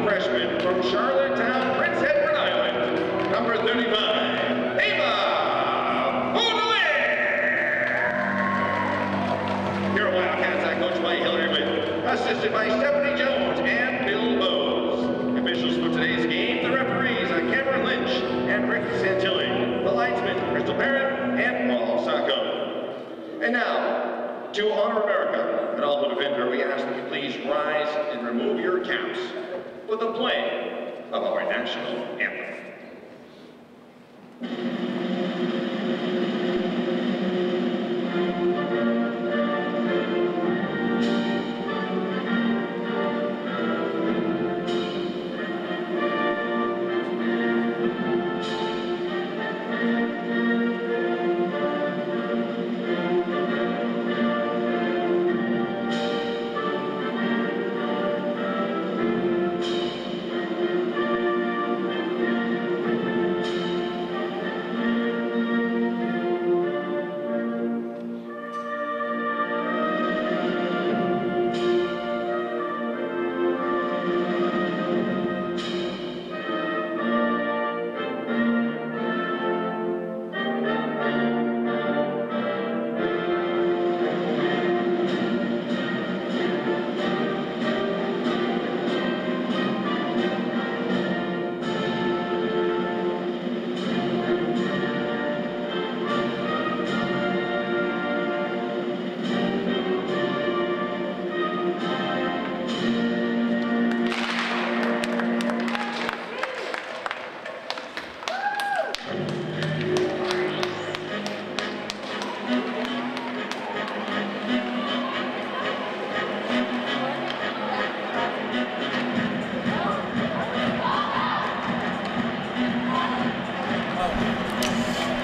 freshman from Charlottetown, Prince Edward Island, number 35, Ava Boudelier. Your Wildcats are coached by Hillary Witt, assisted by Stephanie Jones and Bill Bowes. Officials for today's game, the referees are Cameron Lynch and Rick Santilli, the linesmen Crystal Barrett and Paul Sacco. And now, to honor America and all who defend her, we ask that you please rise and remove your caps for the playing of our national anthem.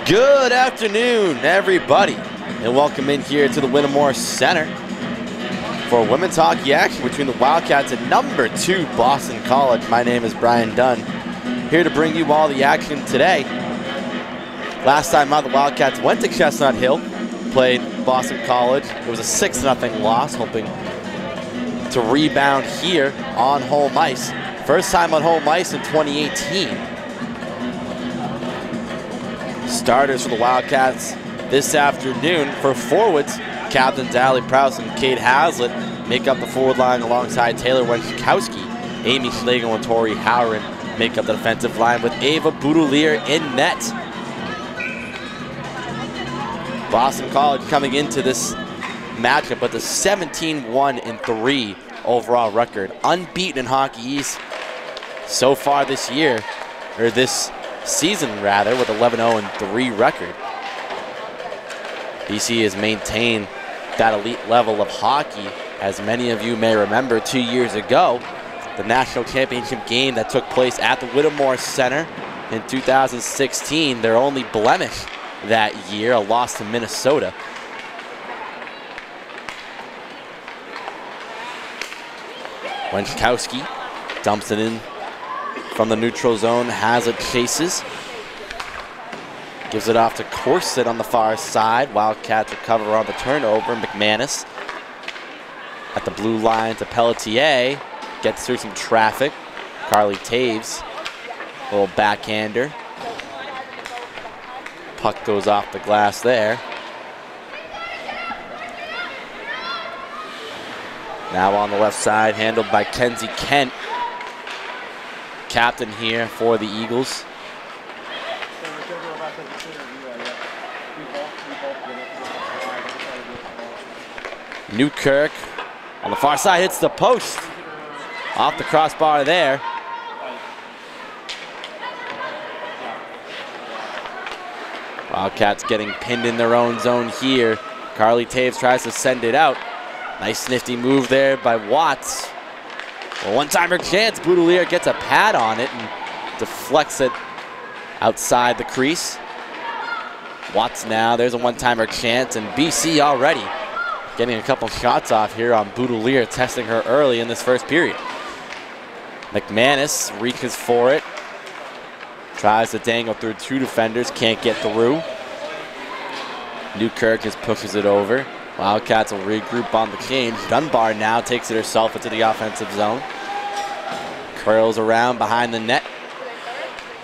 Good afternoon, everybody, and welcome in here to the Whittemore Center for women's hockey action between the Wildcats and number 2 Boston College. My name is Brian Dunn, here to bring you all the action today. Last time out, the Wildcats went to Chestnut Hill, played Boston College. It was a 6-0 loss, hoping to rebound here on home ice. First time on home ice in 2018. Starters for the Wildcats this afternoon. For forwards, captains Allie Prowse and Kate Haslett make up the forward line alongside Taylor Wenchkowski. Amy Schlegel and Tori Howard make up the defensive line with Ava Boudelier in net. Boston College coming into this matchup with a 17-1-3 overall record. Unbeaten in Hockey East so far this year, or this season rather, with 11-0-3 record. BC has maintained that elite level of hockey. As many of you may remember, 2 years ago, the national championship game that took place at the Whittemore Center in 2016, their only blemish that year, a loss to Minnesota. Wenchkowski dumps it in from the neutral zone. Haslett chases. Gives it off to Corset on the far side. Wildcats recover on the turnover. McManus at the blue line to Pelletier. Gets through some traffic. Carly Taves, a little backhander. Puck goes off the glass there. Now on the left side, handled by Kenzie Kent. Captain here for the Eagles. Newkirk on the far side hits the post. Off the crossbar there. Wildcats getting pinned in their own zone here. Carly Taves tries to send it out. Nice nifty move there by Watts. A one-timer chance. Boudelier gets a pad on it and deflects it outside the crease. Watts now, there's a one-timer chance, and BC already getting a couple shots off here on Boudelier, testing her early in this first period. McManus reaches for it. Tries to dangle through 2 defenders, can't get through. Newkirk just pushes it over. Wildcats will regroup on the change. Dunbar now takes it herself into the offensive zone. Curls around behind the net.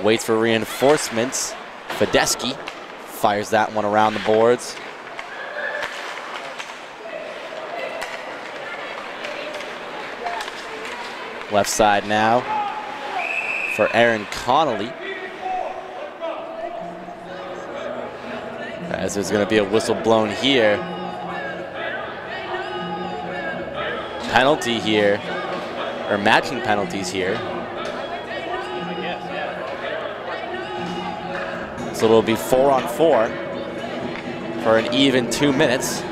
Waits for reinforcements. Fedeski fires that one around the boards. Left side now for Aaron Connolly. As there's going to be a whistle blown here. Penalty here, or matching penalties here. So it'll be 4-on-4 for an even 2 minutes.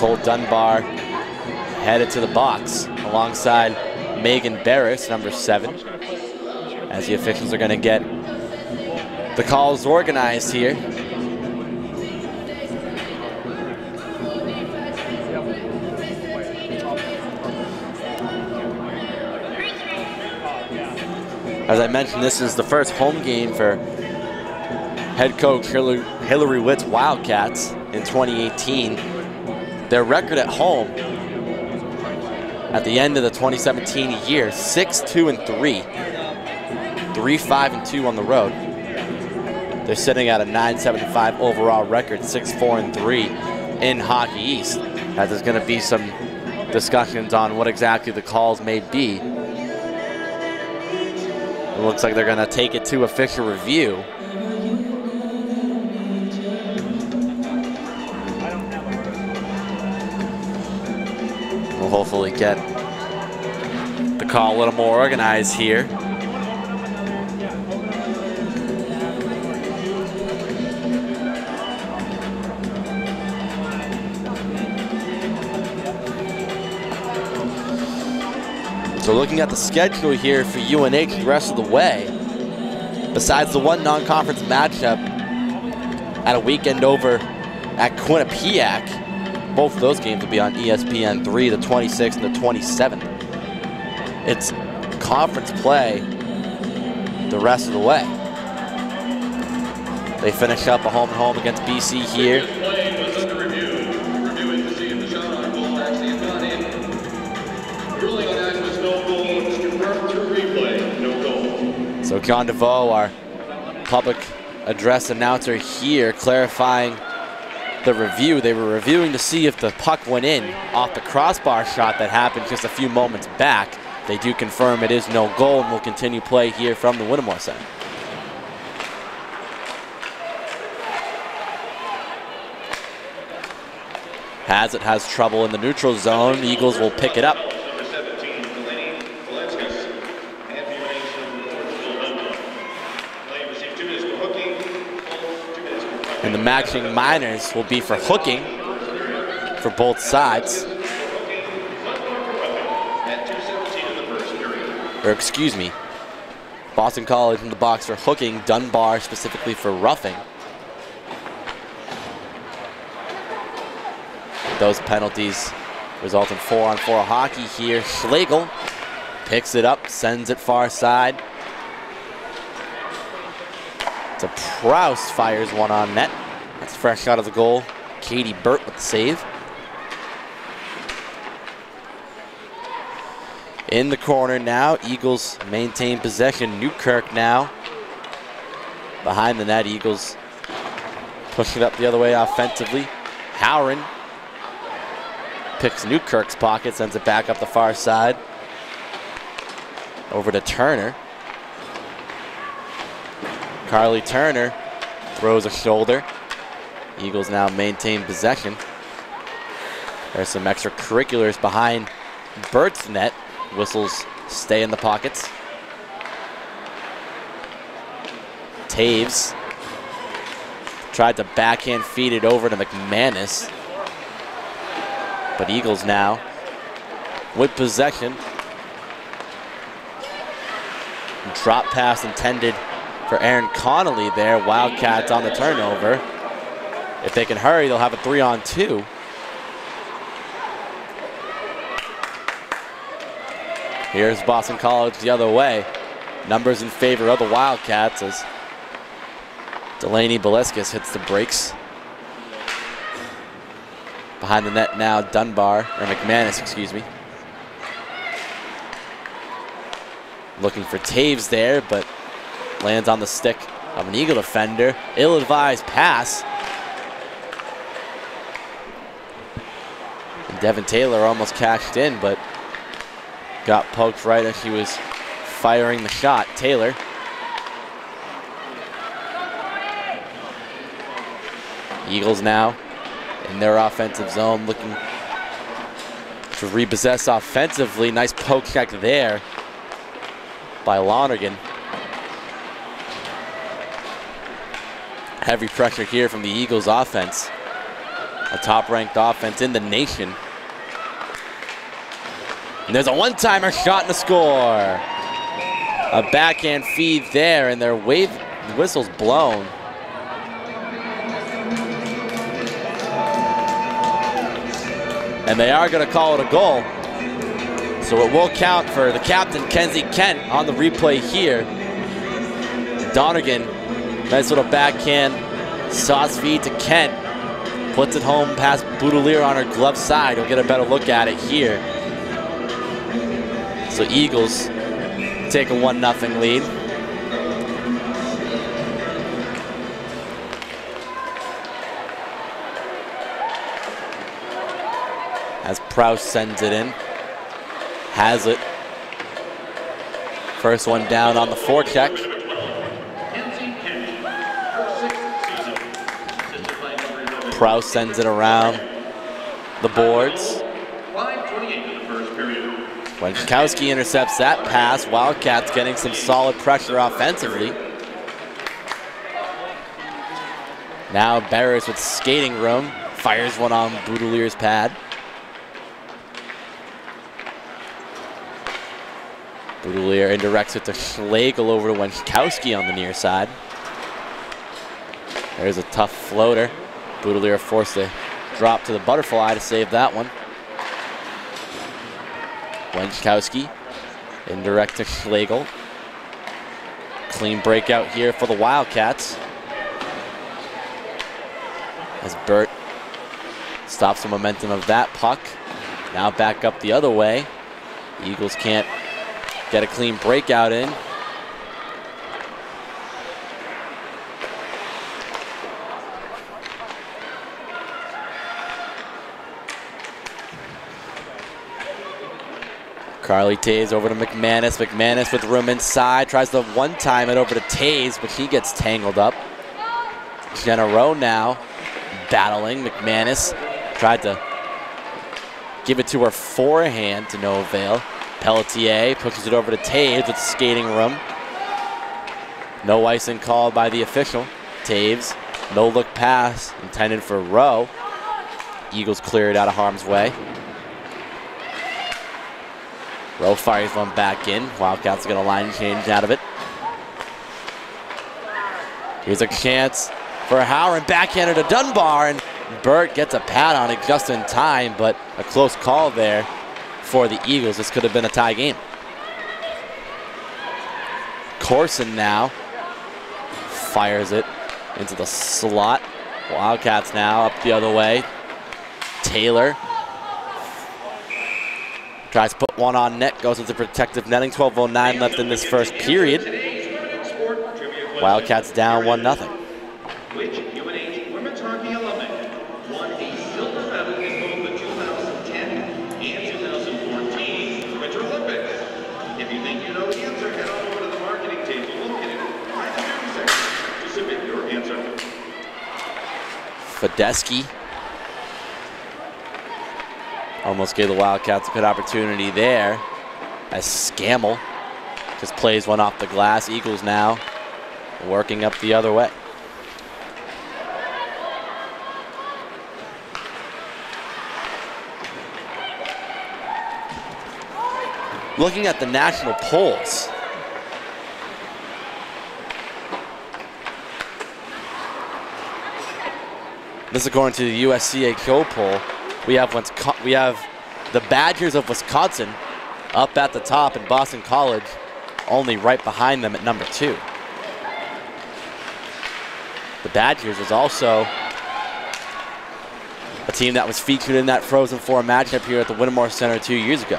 Cole Dunbar headed to the box alongside Megan Barris, number 7, as the officials are going to get the calls organized here. As I mentioned, this is the first home game for head coach Hillary Witt's Wildcats in 2018. Their record at home at the end of the 2017 year, 6-2-3, 3-5-2 on the road. They're sitting at a 9-7-5 overall record, 6-4-3 in Hockey East. As there's going to be some discussions on what exactly the calls may be. It looks like they're going to take it to official review. We'll hopefully get the call a little more organized here. So looking at the schedule here for UNH the rest of the way, besides the one non-conference matchup at a weekend over at Quinnipiac, both of those games will be on ESPN 3, the 26th and the 27th. It's conference play the rest of the way. They finish up a home-and-home against BC here. So John DeVoe, our public address announcer here, clarifying the review. They were reviewing to see if the puck went in off the crossbar shot that happened just a few moments back. They do confirm it is no goal and will continue play here from the Whittemore Center. has trouble in the neutral zone. The Eagles will pick it up. And the matching minors will be for hooking for both sides. Or excuse me, Boston College in the box for hooking, Dunbar specifically for roughing. Those penalties result in 4-on-4 hockey here. Schlegel picks it up, sends it far side. To Prouse, fires one on net. That's fresh out of the goal. Katie Burt with the save. In the corner now, Eagles maintain possession. Newkirk now behind the net. Eagles pushing it up the other way offensively. Howren picks Newkirk's pocket, sends it back up the far side. Over to Turner. Carly Turner throws a shoulder. Eagles now maintain possession. There's some extracurriculars behind Burt's net. Whistles stay in the pockets. Taves tried to backhand feed it over to McManus. But Eagles now with possession. Drop pass intended for Aaron Connolly there. Wildcats on the turnover. If they can hurry, they'll have a 3-on-2. Here's Boston College the other way. Numbers in favor of the Wildcats as Delaney Beleskis hits the brakes. Behind the net now, Dunbar, or McManus, excuse me. Looking for Taves there, but lands on the stick of an Eagle defender. Ill-advised pass. And Devin Taylor almost cashed in, but got poked right as he was firing the shot. Taylor. Eagles now in their offensive zone, looking to repossess offensively. Nice poke check there by Lonergan. Heavy pressure here from the Eagles offense. A top-ranked offense in the nation. And there's a one-timer shot and a score. A backhand feed there, and their whistle's blown. And they are going to call it a goal. So it will count for the captain, Kenzie Kent, on the replay here. Donegan, nice little backhand sauce feed to Kent. Puts it home past Boudelier on her glove side. We'll get a better look at it here. So Eagles take a 1-0 lead. As Prouse sends it in. Has it. First one down on the forecheck. Prouse sends it around the boards. Wenchkowski intercepts that pass. Wildcats getting some solid pressure offensively. Now Barris with skating room. Fires one on Boudelier's pad. Boudelier indirects it to Schlegel over to Wenchkowski on the near side. There's a tough floater. Boudelier forced to drop to the butterfly to save that one. Wenchkowski, indirect to Schlegel. Clean breakout here for the Wildcats. As Burt stops the momentum of that puck. Now back up the other way. Eagles can't get a clean breakout in. Carly Taves over to McManus. McManus with room inside. Tries to one-time it over to Taves, but he gets tangled up. Jenna Rowe now battling. McManus tried to give it to her forehand to no avail. Pelletier pushes it over to Taves with skating room. No icing called by the official. Taves, no look pass intended for Rowe. Eagles clear it out of harm's way. Rowe fires one back in. Wildcats get a line change out of it. Here's a chance for Howard, backhander to Dunbar, and Burt gets a pad on it just in time, but a close call there for the Eagles. This could have been a tie game. Corson now fires it into the slot. Wildcats now up the other way. Taylor tries to put one on net, goes into protective netting. 12:09 left in this first period. Wildcats down 1-0. Which UNH women's hockey alumni won a silver medal in both the 2010 and 2014 Winter Olympics? If you think you know the answer, head on over to the marketing table located behind the 30 seconds to submit your answer. Fedeski almost gave the Wildcats a good opportunity there as Scammell just plays one off the glass. Eagles now working up the other way. Looking at the national polls, this is according to the USCHO poll. We have the Badgers of Wisconsin up at the top, and Boston College only right behind them at number 2. The Badgers is also a team that was featured in that Frozen Four matchup here at the Winnemore Center 2 years ago.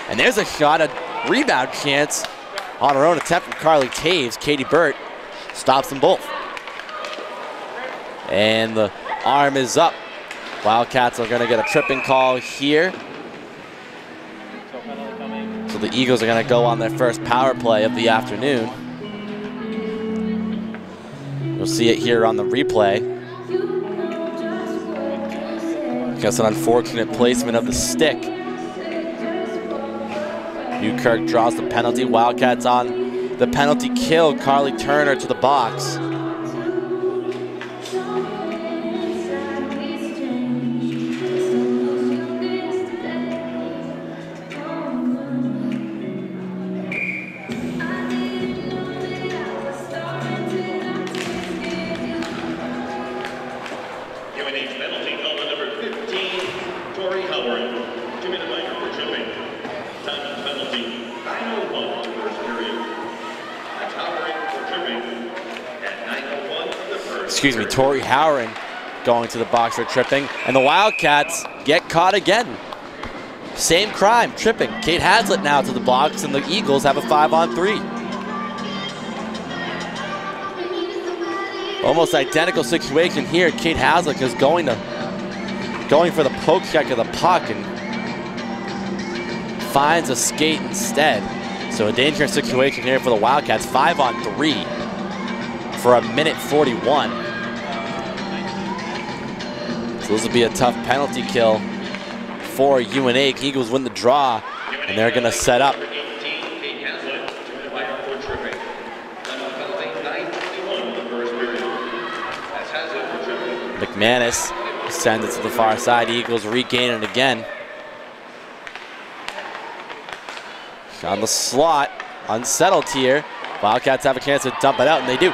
And there's a shot, a rebound chance on her own attempt from Carly Taves. Katie Burt stops them both. And the arm is up. Wildcats are going to get a tripping call here. So the Eagles are going to go on their first power play of the afternoon. You'll see it here on the replay. Just an unfortunate placement of the stick. Newkirk draws the penalty. Wildcats on the penalty kill. Carly Turner to the box. UNH penalty call on number 15, Tori Howard. 2-minute minor for tripping. Time of penalty, 9:01 the first period. That's Howard for tripping at 9:01 the first. Excuse me, Tori Howard going to the box for tripping, and the Wildcats get caught again. Same crime, tripping. Kate Haslett now to the box, and the Eagles have a 5-on-3. Almost identical situation here. Kate Haslett is going for the poke check of the puck and finds a skate instead. So a dangerous situation here for the Wildcats. 5-on-3 for 1:41. So this will be a tough penalty kill for UNH. Eagles win the draw, and they're going to set up. McManus sends it to the far side. Eagles regain it again. On the slot, unsettled here. Wildcats have a chance to dump it out, and they do.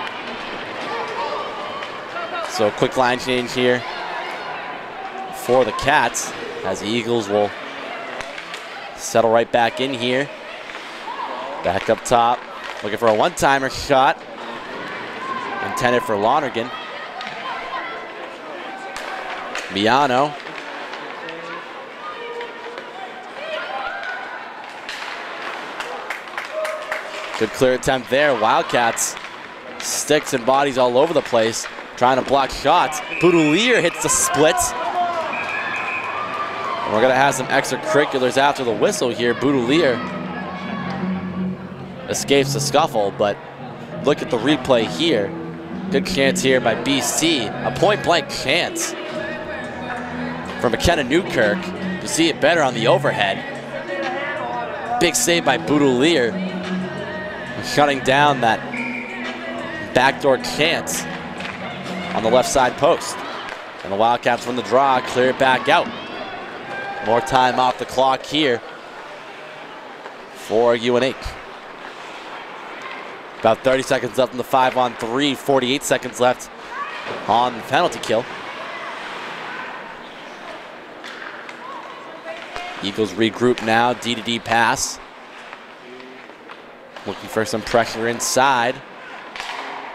So a quick line change here for the Cats, as the Eagles will settle right back in here. Back up top, looking for a one-timer shot. Intended for Lonergan. Miano. Good clear attempt there. Wildcats, sticks and bodies all over the place, trying to block shots. Boudelier hits the splits. And we're gonna have some extracurriculars after the whistle here. Boudelier escapes the scuffle, but look at the replay here. Good chance here by BC. A point-blank chance for McKenna Newkirk. You see it better on the overhead. Big save by Boudelier, shutting down that backdoor chance on the left side post. And the Wildcats win the draw, clear it back out. More time off the clock here for UNH. About 30 seconds left in the 5-on-3, 48 seconds left on the penalty kill. Eagles regroup now, D-to-D pass. Looking for some pressure inside.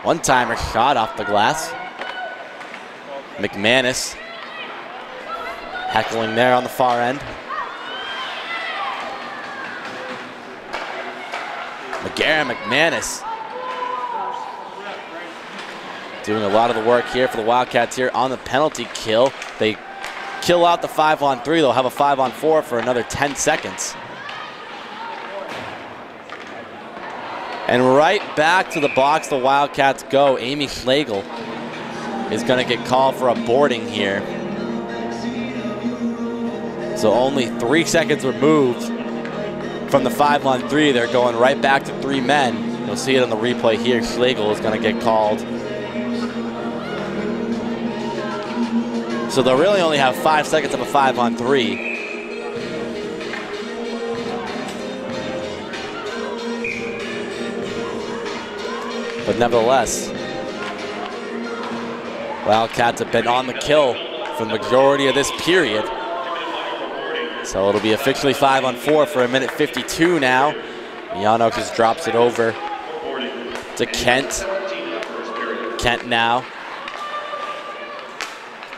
One-timer shot off the glass. McManus heckling there on the far end. McManus doing a lot of the work here for the Wildcats here on the penalty kill. They kill out the 5-on-3. They'll have a 5-on-4 for another 10 seconds. And right back to the box the Wildcats go. Amy Schlegel is going to get called for a boarding here. So only 3 seconds removed from the 5-on-3. They're going right back to 3 men. You'll see it on the replay here. Schlegel is going to get called. So they'll really only have 5 seconds of a 5-on-3. But nevertheless, Wildcats have been on the kill for the majority of this period. So it'll be officially 5-on-4 for 1:52 now. Miano just drops it over to Kent. Kent now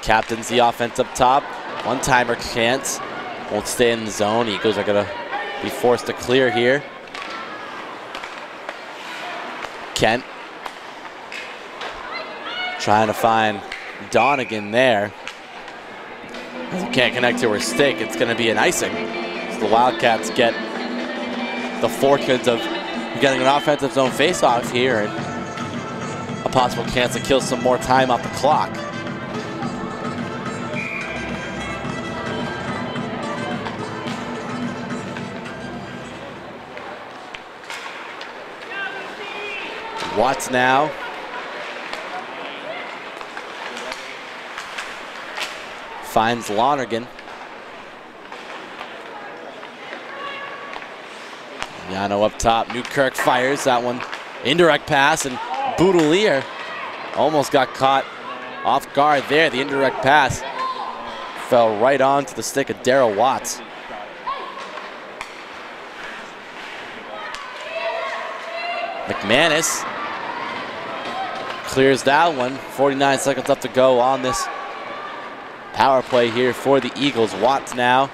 Captains the offense up top. One-timer chance. Won't stay in the zone. Eagles are going to be forced to clear here. Kent trying to find Donegan there. Can't connect to her stick. It's going to be an icing. So the Wildcats get the fortunes of getting an offensive zone face-off here and a possible chance to kill some more time off the clock. Watts now. Finds Lonergan. Yano up top. Newkirk fires that one. Indirect pass, and Boudelier almost got caught off guard there. The indirect pass fell right onto the stick of Daryl Watts. McManus clears that one. 49 seconds left to go on this power play here for the Eagles. Watts now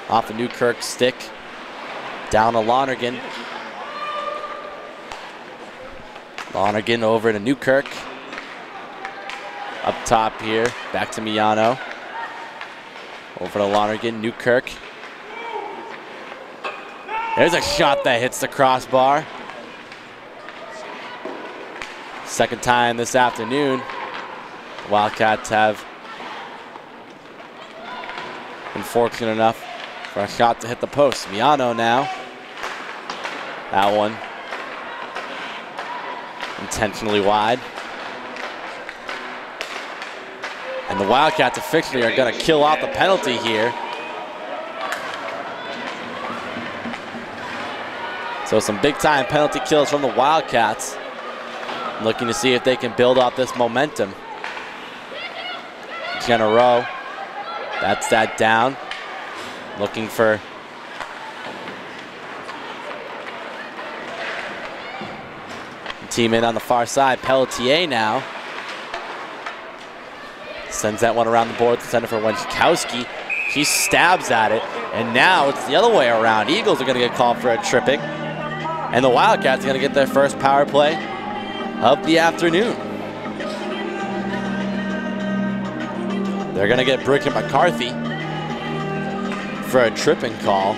off a Newkirk stick. Down to Lonergan. Lonergan over to Newkirk. Up top here, back to Miano. Over to Lonergan, Newkirk. There's a shot that hits the crossbar. Second time this afternoon. The Wildcats have been fortunate enough for a shot to hit the post. Miano now. That one intentionally wide. And the Wildcats officially are going to kill off the penalty here. So some big time penalty kills from the Wildcats. Looking to see if they can build off this momentum. Genero, that's that down. Looking for teammate on the far side. Pelletier now. Sends that one around the board to center for Wenchkowski. He stabs at it, and now it's the other way around. Eagles are going to get called for a tripping, and the Wildcats are going to get their first power play of the afternoon. They're going to get Brick and McCarthy for a tripping call.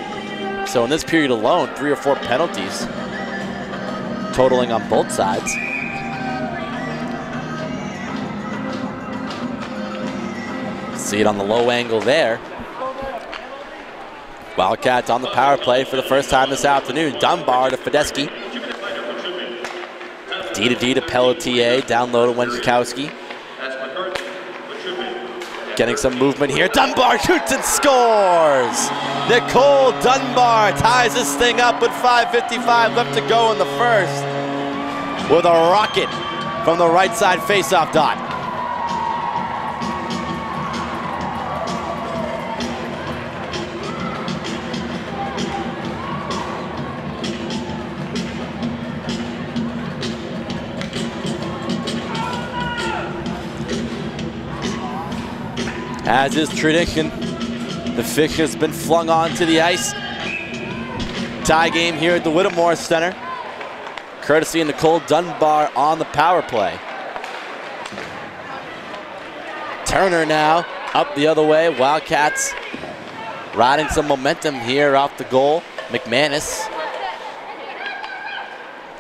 So in this period alone, 3 or 4 penalties totaling on both sides. See it on the low angle there. Wildcats on the power play for the first time this afternoon. Dunbar to Fedeski. D to D to Pelletier. Down low to Wenchkowski. Getting some movement here. Dunbar shoots and scores! Nicole Dunbar ties this thing up with 5:55 left to go in the first with a rocket from the right side faceoff dot. As is tradition, the fish has been flung onto the ice. Tie game here at the Whittemore Center. Courtesy of Nicole Dunbar on the power play. Turner now up the other way. Wildcats riding some momentum here off the goal. McManus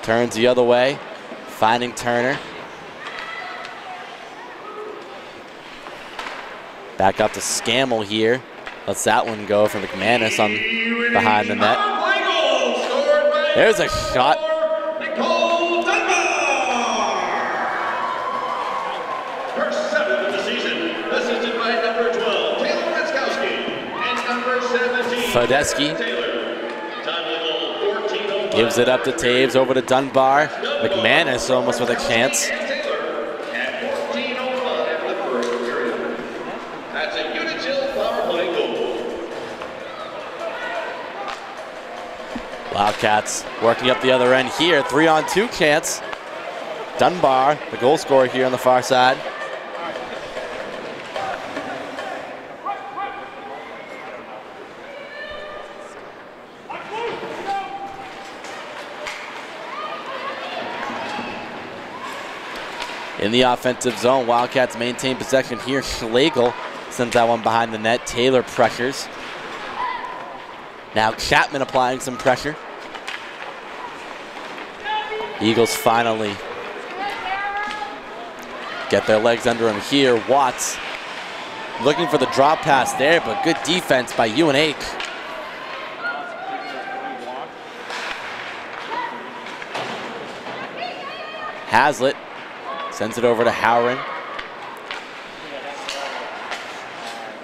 turns the other way, finding Turner. Back up to Scammell here. Lets that one go for McManus on behind the net. There's a shot. Nicole Dunbar! Her 7th of the season, assisted by number 12, Taylor Wenchkowski, and number 17, Fedeski. Taylor. Time of the goal, 14:05. Gives it up to Taves, over to Dunbar. McManus almost with a chance. Wildcats working up the other end here. 3-on-2 chance. Dunbar, the goal scorer here on the far side. in the offensive zone. Wildcats maintain possession here. Schlegel sends that one behind the net. Taylor pressures. Now Chapman applying some pressure. Eagles finally get their legs under him here. Watts looking for the drop pass there, but good defense by UNH. Hazlitt sends it over to Howren.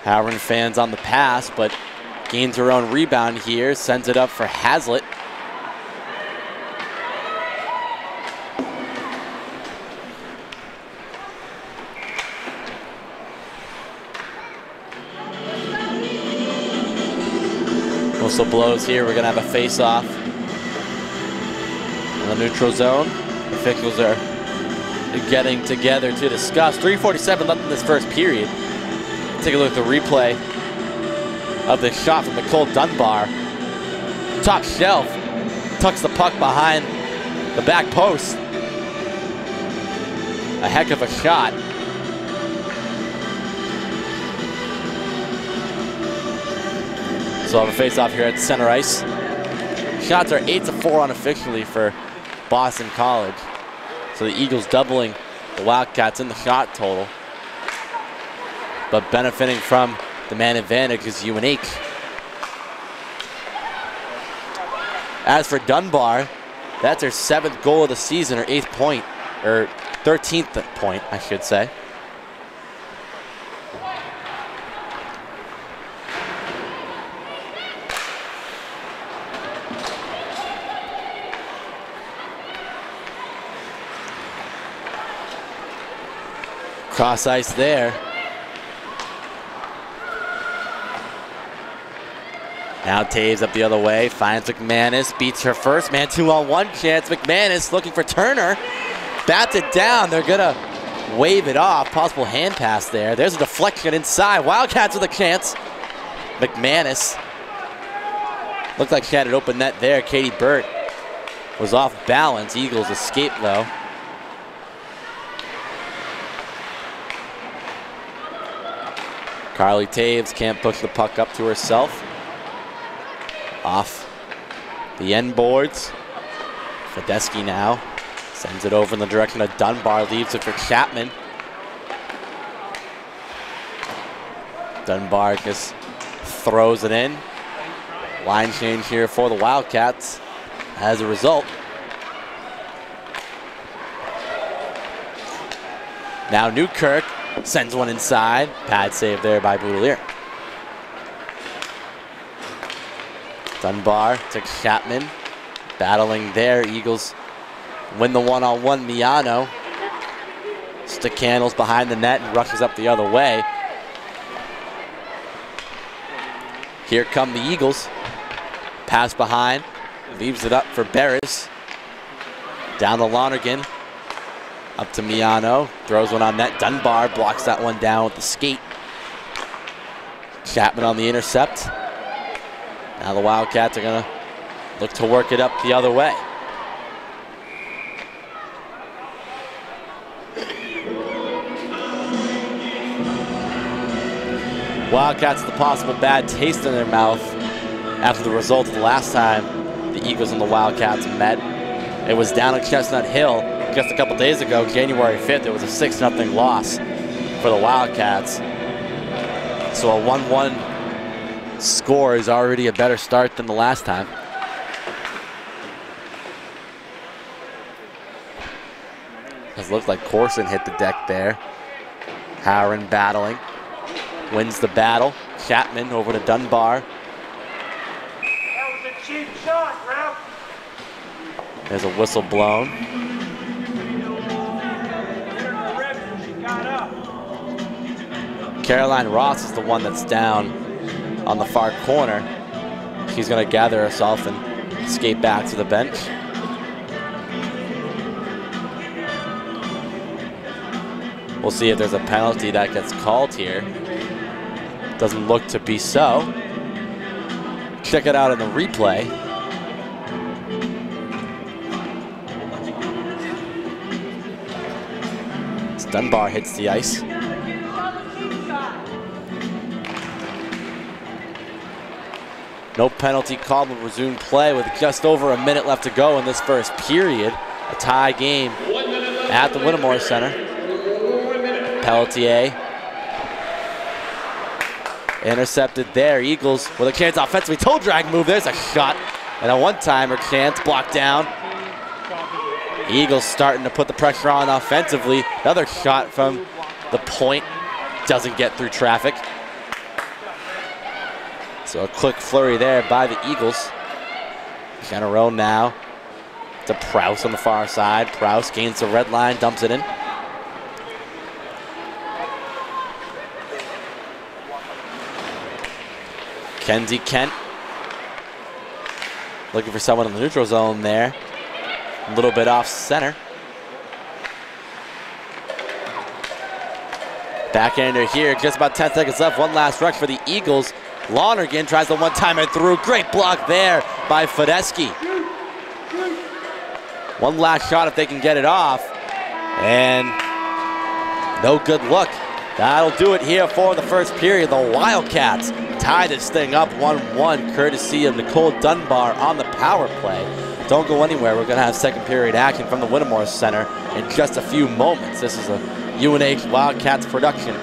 Howren fans on the pass, but gains her own rebound here. Sends it up for Hazlitt. Whistle blows here. We're going to have a face-off in the neutral zone. Officials are getting together to discuss. 3:47 left in this first period. Take a look at the replay of the shot from Nicole Dunbar. Top shelf, tucks the puck behind the back post. A heck of a shot. So we'll have a face-off here at center ice. Shots are 8-4 unofficially for Boston College. So the Eagles doubling the Wildcats in the shot total. But benefiting from the man advantage is UNH. As for Dunbar, that's her 7th goal of the season, her 8th point, or 13th point, I should say. Cross ice there. Now Taves up the other way, finds McManus, beats her first man, 2-on-1 chance. McManus looking for Turner, bats it down. They're gonna wave it off. Possible hand pass there. There's a deflection inside. Wildcats with a chance. McManus looked like she had an open net there. Katie Burt was off balance. Eagles escape though. Carly Taves can't push the puck up to herself. Off the end boards. Fedeski now sends it over in the direction of Dunbar, leaves it for Chapman. Dunbar just throws it in. Line change here for the Wildcats as a result. Now Newkirk sends one inside. Pad save there by Boudelier. Dunbar to Chapman. Battling there. Eagles win the one-on-one. Miano stick handles behind the net and rushes up the other way. Here come the Eagles. Pass behind. Leaves it up for Barris. Down to Lonergan. Up to Miano, throws one on net. Dunbar blocks that one down with the skate. Chapman on the intercept. Now the Wildcats are gonna look to work it up the other way. Wildcats with a possible bad taste in their mouth after the result of the last time the Eagles and the Wildcats met. It was down at Chestnut Hill just a couple days ago, January 5th. It was a 6-0 loss for the Wildcats. So a 1-1 score is already a better start than the last time. It looks like Corson hit the deck there. Howren battling, wins the battle. Chapman over to Dunbar. That was a cheap shot, Ralph. There's a whistle blown. Caroline Ross is the one that's down on the far corner. She's going to gather herself and skate back to the bench. We'll see if there's a penalty that gets called here. Doesn't look to be so. Check it out in the replay. Dunbar hits the ice. No penalty called, will resume play with just over a minute left to go in this first period. A tie game at the Whittemore Center. Pelletier intercepted there. Eagles with a chance offensively. Toe drag move. There's a shot and a one-timer chance blocked down. Eagles starting to put the pressure on offensively. Another shot from the point. Doesn't get through traffic. So a quick flurry there by the Eagles. General now to Prouse on the far side. Prouse gains the red line, dumps it in. Kenzie Kent looking for someone in the neutral zone there. A little bit off center. Backhander here, just about 10 seconds left. One last rush for the Eagles. Lonergan tries the one-timer through. Great block there by Fedeski. One last shot if they can get it off. And no good look. That'll do it here for the first period. The Wildcats tie this thing up 1-1, courtesy of Nicole Dunbar on the power play. Don't go anywhere. We're going to have second period action from the Whittemore Center in just a few moments. This is a UNH Wildcats production.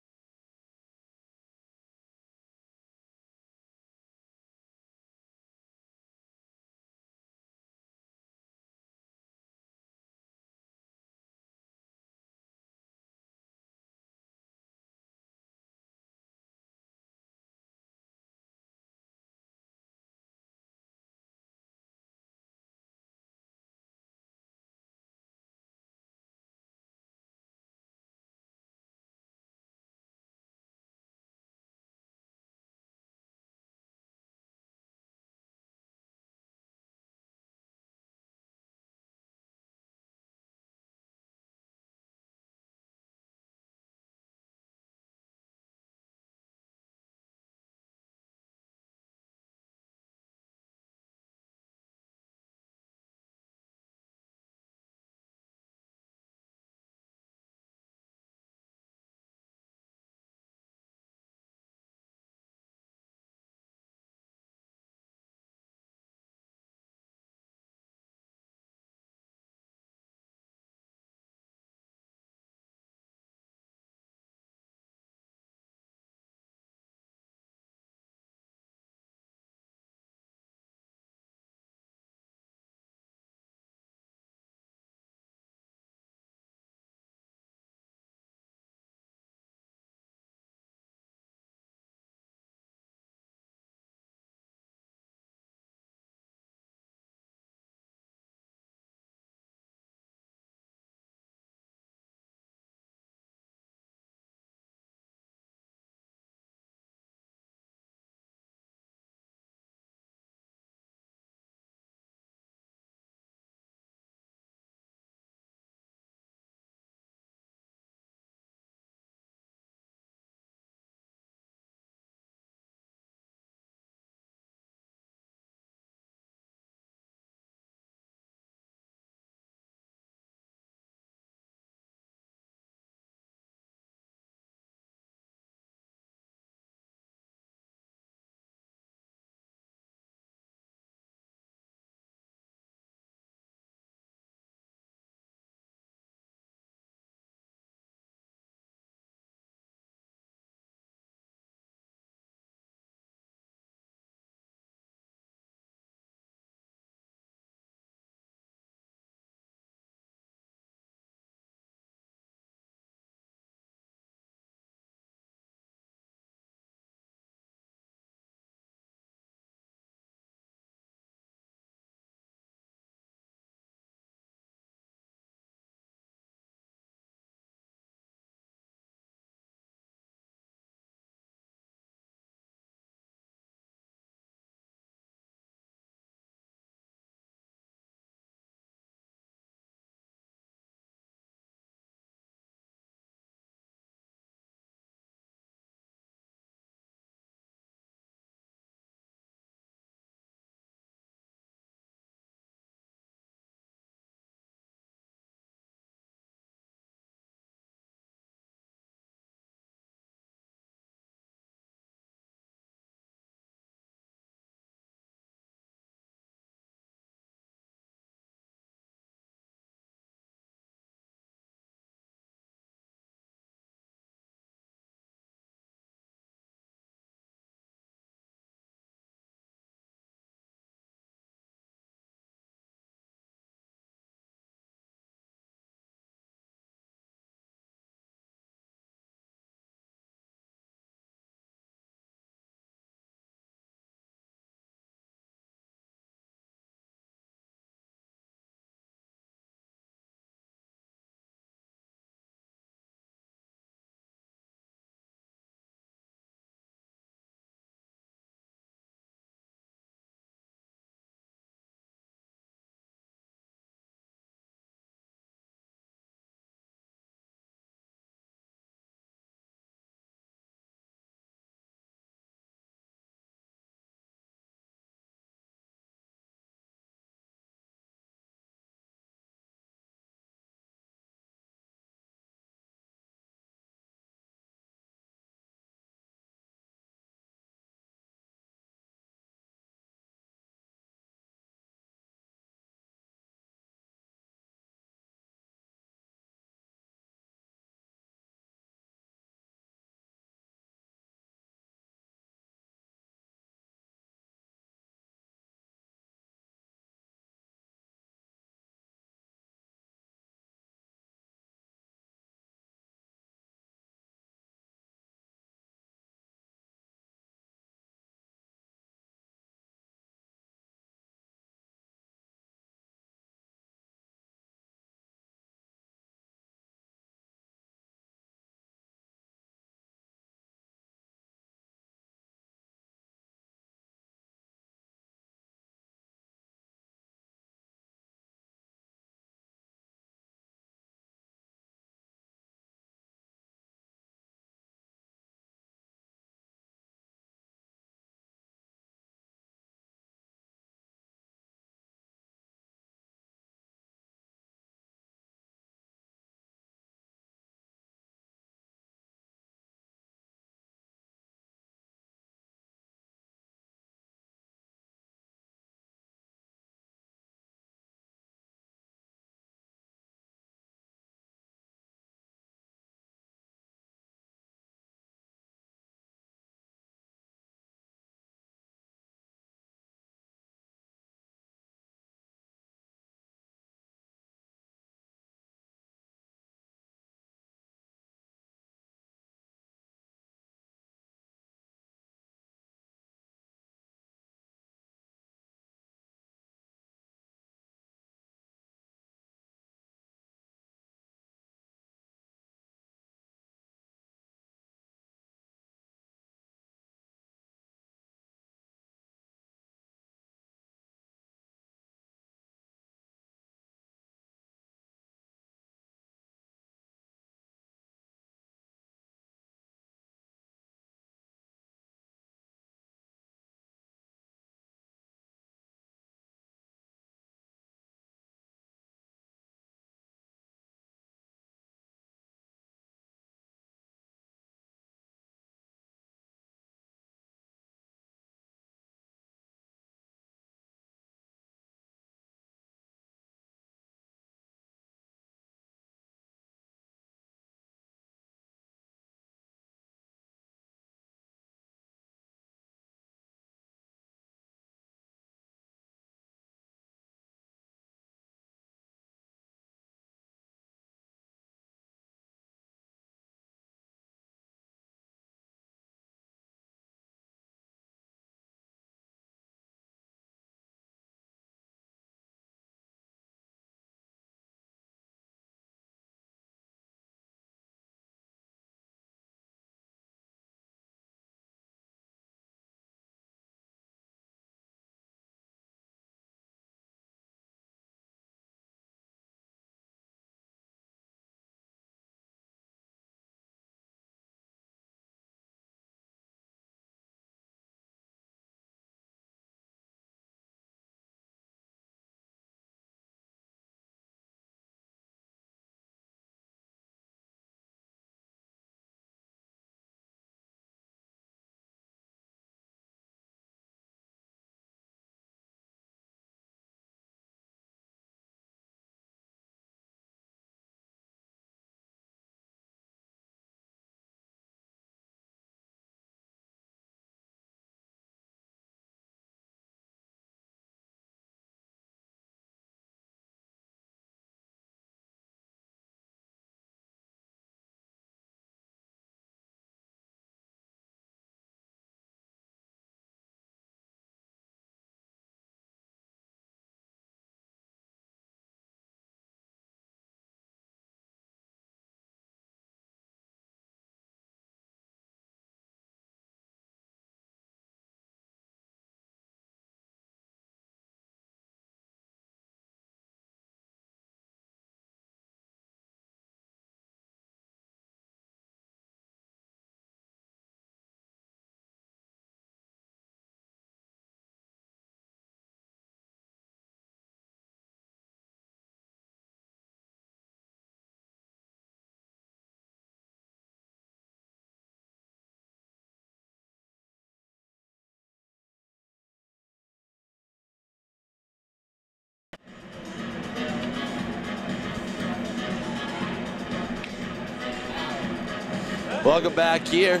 Welcome back here.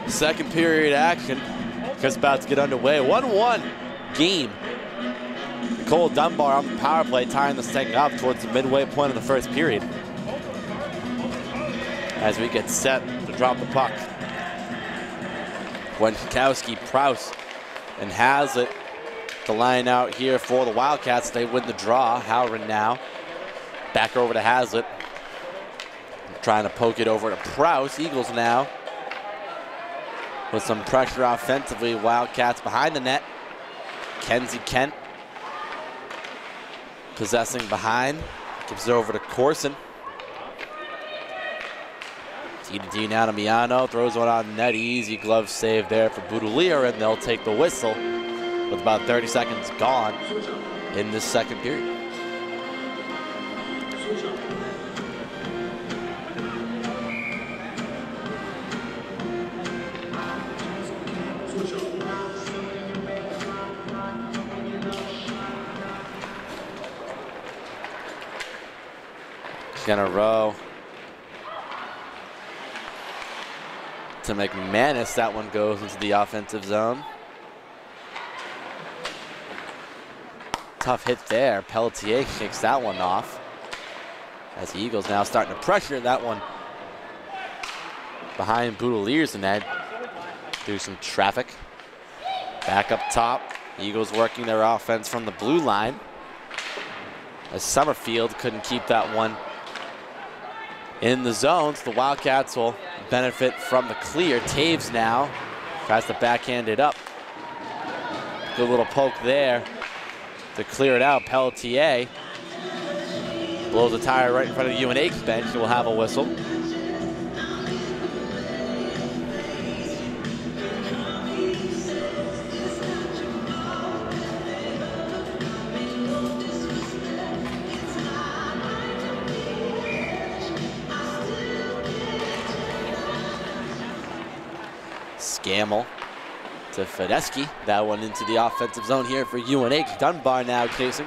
Second period action. Just about to get underway. 1-1 game. Cole Dunbar on the power play, tying this thing up towards the midway point of the first period. As we get set to drop the puck. Winkowski, Prouse, and Hazlitt. The line out here for the Wildcats. They win the draw. Halloran now. Back over to Hazlitt. Trying to poke it over to Prouse. Eagles now with some pressure offensively. Wildcats behind the net. Kenzie Kent possessing behind. Gives it over to Corson. D now to Miano. Throws one on net. Easy glove save there for Boudelier, and they'll take the whistle with about 30 seconds gone in this second period. Gonna row to McManus. That one goes into the offensive zone. Tough hit there. Pelletier shakes that one off. As the Eagles now starting to pressure that one behind Boudelier's net. Through some traffic. Back up top. Eagles working their offense from the blue line. As Summerfield couldn't keep that one in the zone, so the Wildcats will benefit from the clear. Taves now tries to backhand it up. Good little poke there to clear it out. Pelletier blows a tire right in front of the UNH bench, and we'll have a whistle. Gamble to Fedeski. That one into the offensive zone here for UNH. Dunbar now chasing.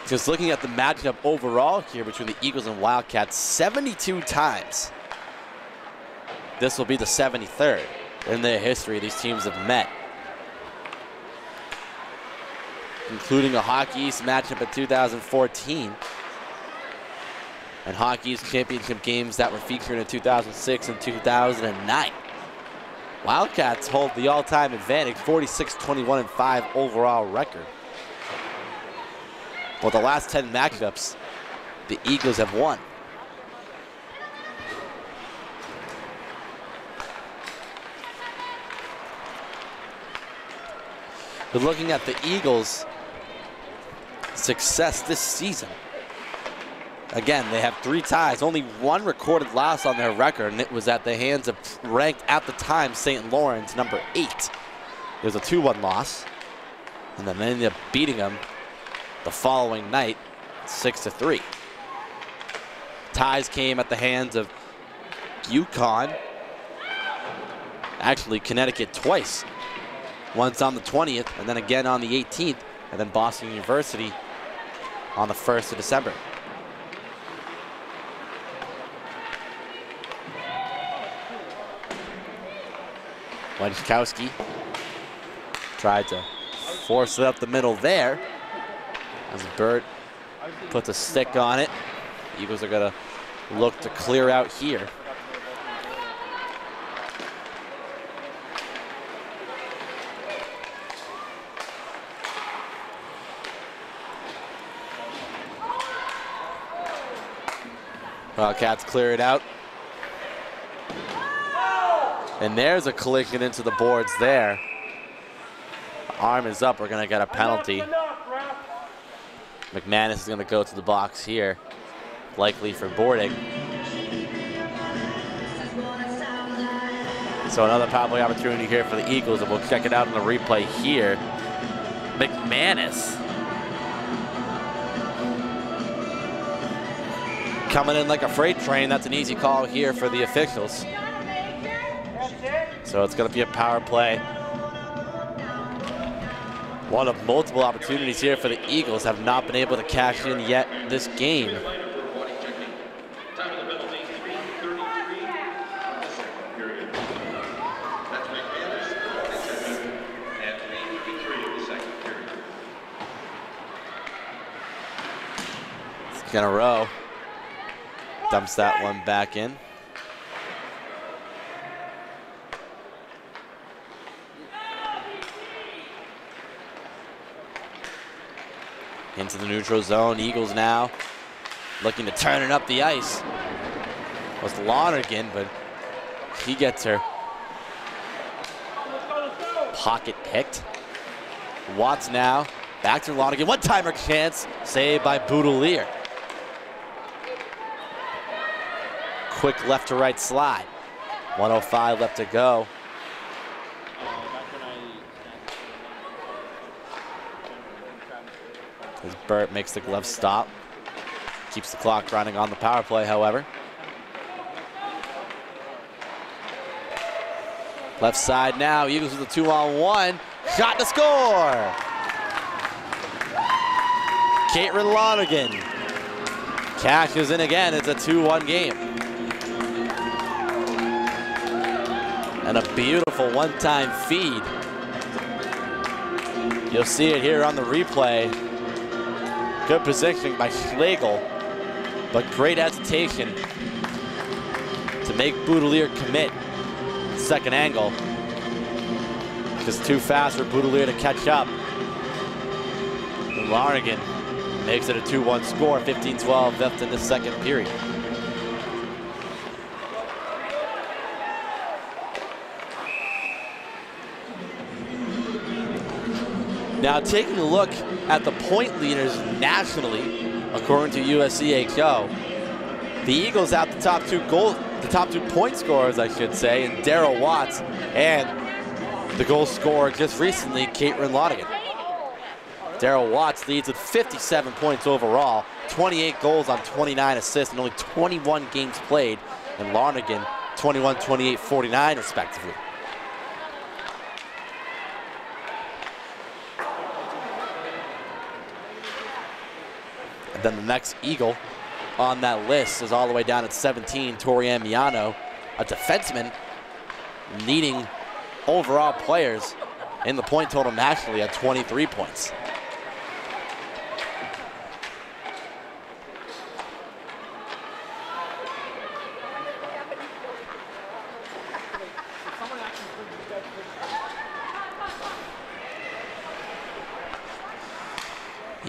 Just looking at the matchup overall here between the Eagles and Wildcats, 72 times. This will be the 73rd in their history these teams have met, including a Hockey East matchup in 2014 and Hockey East championship games that were featured in 2006 and 2009. Wildcats hold the all-time advantage, 46-21-5 overall record. But the last 10 matchups, the Eagles have won. But looking at the Eagles' success this season, again, they have 3 ties, only 1 recorded loss on their record, and it was at the hands of ranked at the time St. Lawrence, number 8. It was a 2-1 loss, and then they ended up beating them the following night, 6-3. Ties came at the hands of UConn, actually Connecticut twice. Once on the 20th, and then again on the 18th, and then Boston University on the 1st of December. Winkowski tried to force it up the middle there, as Burt puts a stick on it. Eagles are gonna look to clear out here. Wildcats clear it out. And there's a collision into the boards there. The arm is up. We're going to get a penalty. McManus is going to go to the box here, likely for boarding. So another power play opportunity here for the Eagles, and we'll check it out in the replay here. McManus coming in like a freight train. That's an easy call here for the officials. So it's going to be a power play One of multiple opportunities here for the Eagles, have not been able to cash in yet this game. In a row, dumps that one back in. Into the neutral zone. Eagles now looking to turn it up the ice. Was Lonergan, but he gets her pocket picked. Watts now back to Lonergan. One-timer chance, saved by Boudelier. Quick left to right slide. 1:05 left to go. As Burt makes the glove stop. Keeps the clock running on the power play, however. Left side now, Eagles with a 2-on-1. Shot to score! Caitlin Lonergan cashes in again. It's a 2-1 game. And a beautiful one-time feed. You'll see it here on the replay. Good positioning by Schlegel, but great hesitation to make Boudelier commit. Second angle. Just too fast for Boudelier to catch up. And Lonergan makes it a 2-1 score, 15-12 left in the second period. Now taking a look at the point leaders nationally, according to USCHO, the Eagles out the top two point scorers, I should say, and Darryl Watts, and the goal scorer just recently, Caitlin Lonergan. Darryl Watts leads with 57 points overall, 28 goals on 29 assists, and only 21 games played, and Lonergan 21, 28, 49 respectively. Then the next Eagle on that list is all the way down at 17, Torian Miano, a defenseman leading overall players in the point total nationally at 23 points.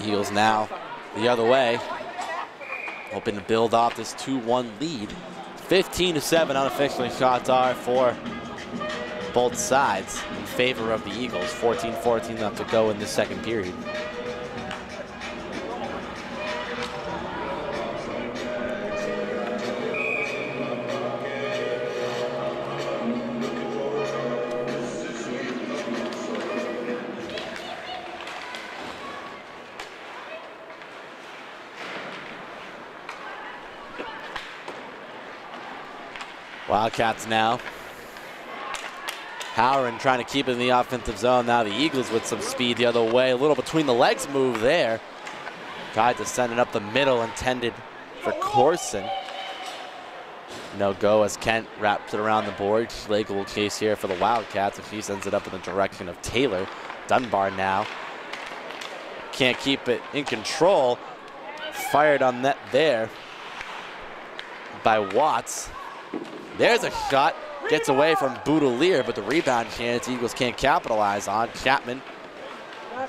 Eagles now the other way, hoping to build off this 2-1 lead. 15-7 unofficially shots are for both sides in favor of the Eagles. 14-14 left to go in the second period. Wildcats now. Howard trying to keep it in the offensive zone. Now the Eagles with some speed the other way. A little between the legs move there. Tried to send it up the middle, intended for Corson. No go as Kent wraps it around the board. Schlegel will chase here for the Wildcats as she sends it up in the direction of Taylor. Dunbar now can't keep it in control. Fired on net there by Watts. There's a shot, gets away from Boudelier, but the rebound chance Eagles can't capitalize on. Chapman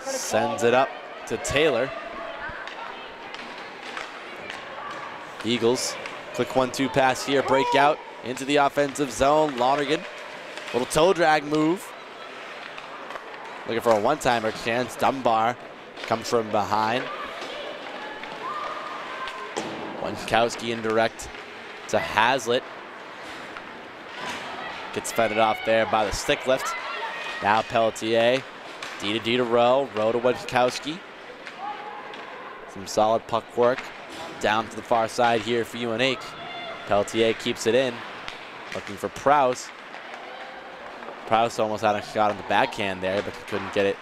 sends it up to Taylor. Eagles, quick 1-2 pass here, break out into the offensive zone. Lonergan, little toe drag move. Looking for a one-timer chance. Dunbar comes from behind. Wankowski indirect to Hazlitt. Gets fended off there by the stick lift. Now Pelletier, D to Rowe, Rowe to Wankowski. Some solid puck work down to the far side here for UNH. Pelletier keeps it in, looking for Prowse. Prowse almost had a shot on the backhand there, but he couldn't get it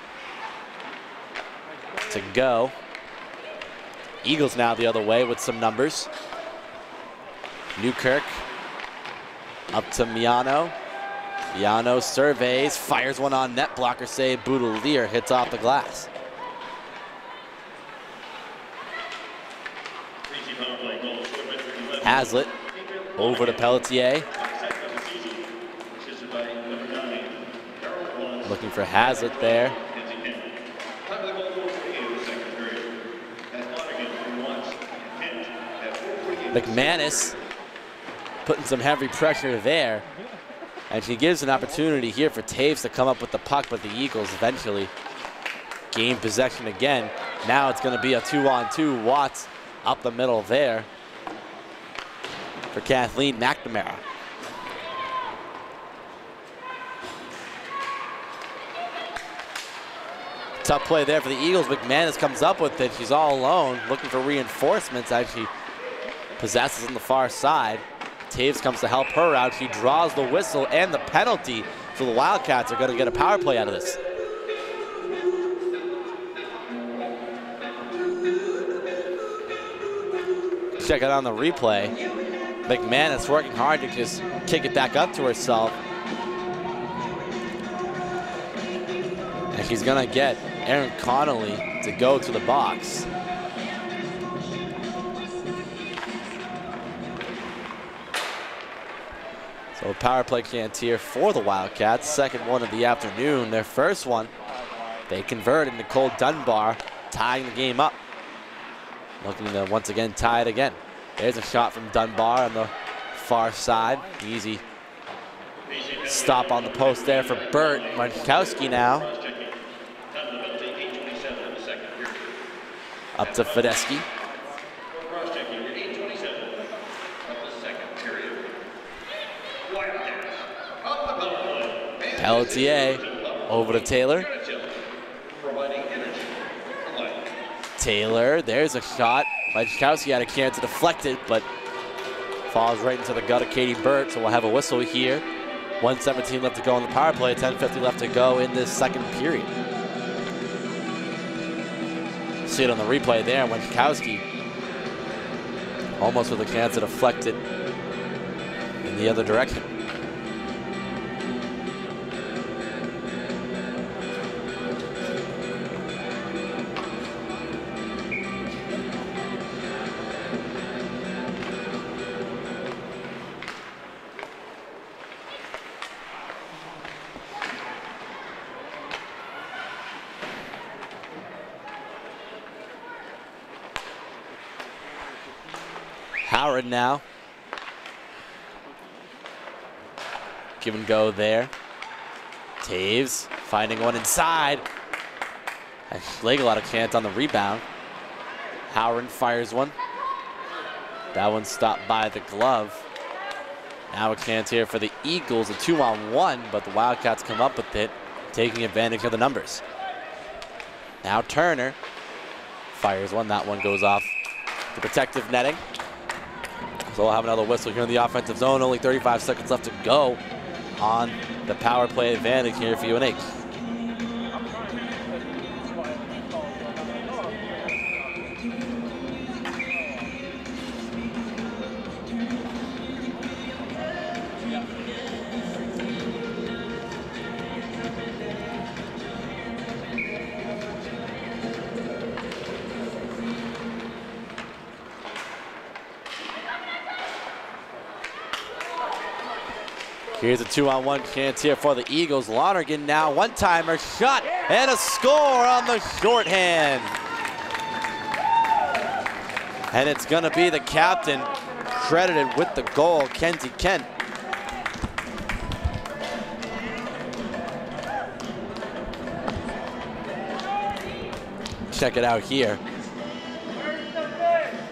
to go. Eagles now the other way with some numbers. Newkirk up to Miano. Miano surveys, fires one on net, blocker save. Boudelier hits off the glass. Hazlitt over to Pelletier. Looking for Hazlitt there. McManus putting some heavy pressure there. And she gives an opportunity here for Taves to come up with the puck, but the Eagles eventually gain possession again. Now it's going to be a 2-on-2. Watts up the middle there for Kathleen McNamara. Tough play there for the Eagles. McManus comes up with it. She's all alone, looking for reinforcements as she possesses on the far side. Taves comes to help her out. She draws the whistle and the penalty, so the Wildcats are going to get a power play out of this. Check it on the replay. McManus working hard to just kick it back up to herself. And she's going to get Erin Connolly to go to the box. So a power play chance here for the Wildcats. Second one of the afternoon. Their first one, they converted. Nicole Dunbar tying the game up. Looking to once again tie it again. There's a shot from Dunbar on the far side. Easy stop on the post there for Burt. Markowski now. Up to Fedeski. Pelletier over to Taylor. Taylor, there's a shot. Lajkowski had a chance to deflect it, but falls right into the gut of Katie Burt, so we'll have a whistle here. 1:17 left to go on the power play, 10:50 left to go in this second period. See it on the replay there, Lajkowski almost with a chance to deflect it in the other direction. Howard now. Give and go there. Taves finding one inside. And Schlegel had a chance on the rebound. Howard fires one. That one stopped by the glove. Now a chance here for the Eagles, a 2-on-1, but the Wildcats come up with it, taking advantage of the numbers. Now Turner fires one. That one goes off the protective netting. So we'll have another whistle here in the offensive zone. Only 35 seconds left to go on the power play advantage here for UNH. Here's a 2-on-1 chance here for the Eagles. Lonergan now, one-timer, shot, and a score on the shorthand. And it's gonna be the captain credited with the goal, Kenzie Kent. Check it out here.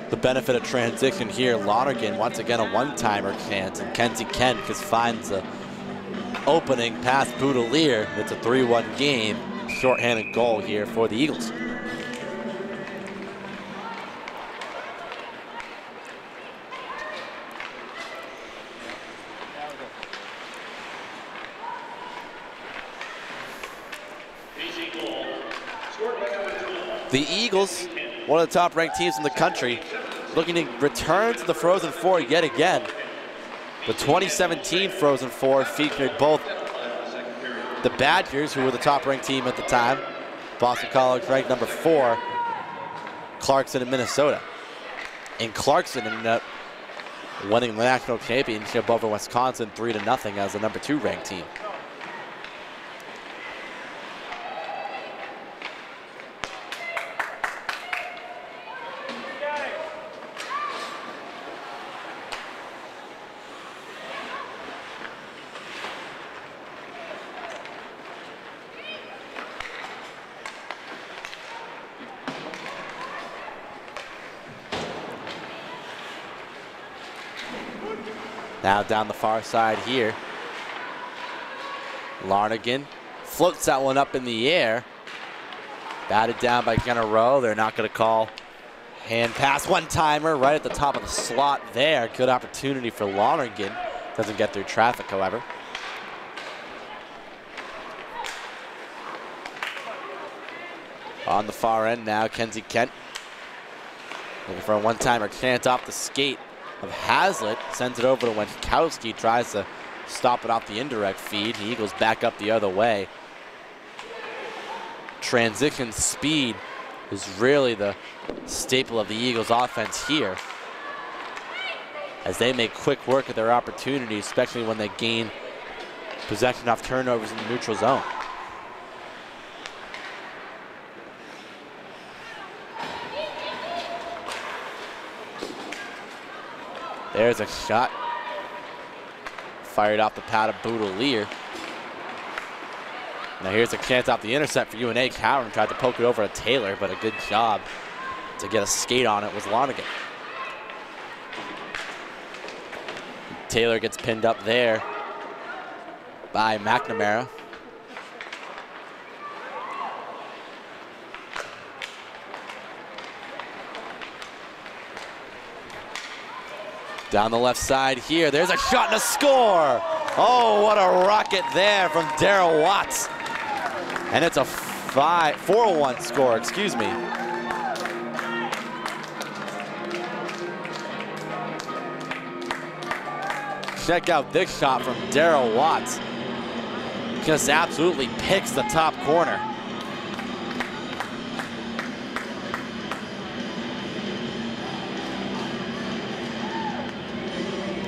The benefit of transition here, Lonergan once again a one-timer chance, and Kenzie Kent just finds the opening past Boudelier. It's a 3-1 game, shorthanded goal here for the Eagles. Easy goal, scored by number 12. The Eagles, one of the top-ranked teams in the country, looking to return to the Frozen Four yet again. The 2017 Frozen Four featured both the Badgers, who were the top-ranked team at the time, Boston College ranked number 4, Clarkson in Minnesota. And Clarkson ended up winning the national championship over Wisconsin 3-0 as the number 2 ranked team. Now down the far side here. Larnagin floats that one up in the air. Batted down by Kenner Rowe. They're not going to call hand pass. One-timer right at the top of the slot there. Good opportunity for Larnagin. Doesn't get through traffic, however. On the far end now, Kenzie Kent. Looking for a one-timer chance off the skate of Hazlitt, sends it over to Winkowski, tries to stop it off the indirect feed. The Eagles back up the other way. Transition speed is really the staple of the Eagles offense here, as they make quick work of their opportunities, especially when they gain possession off turnovers in the neutral zone. There's a shot. Fired off the pad of Boudelier. Now here's a chance off the intercept for UNH. Howard tried to poke it over to Taylor, but a good job to get a skate on it was Larnagin. Taylor gets pinned up there by McNamara. Down the left side here, there's a shot and a score! Oh, what a rocket there from Darryl Watts. And it's a 4-1 score, excuse me. Check out this shot from Darryl Watts. Just absolutely picks the top corner.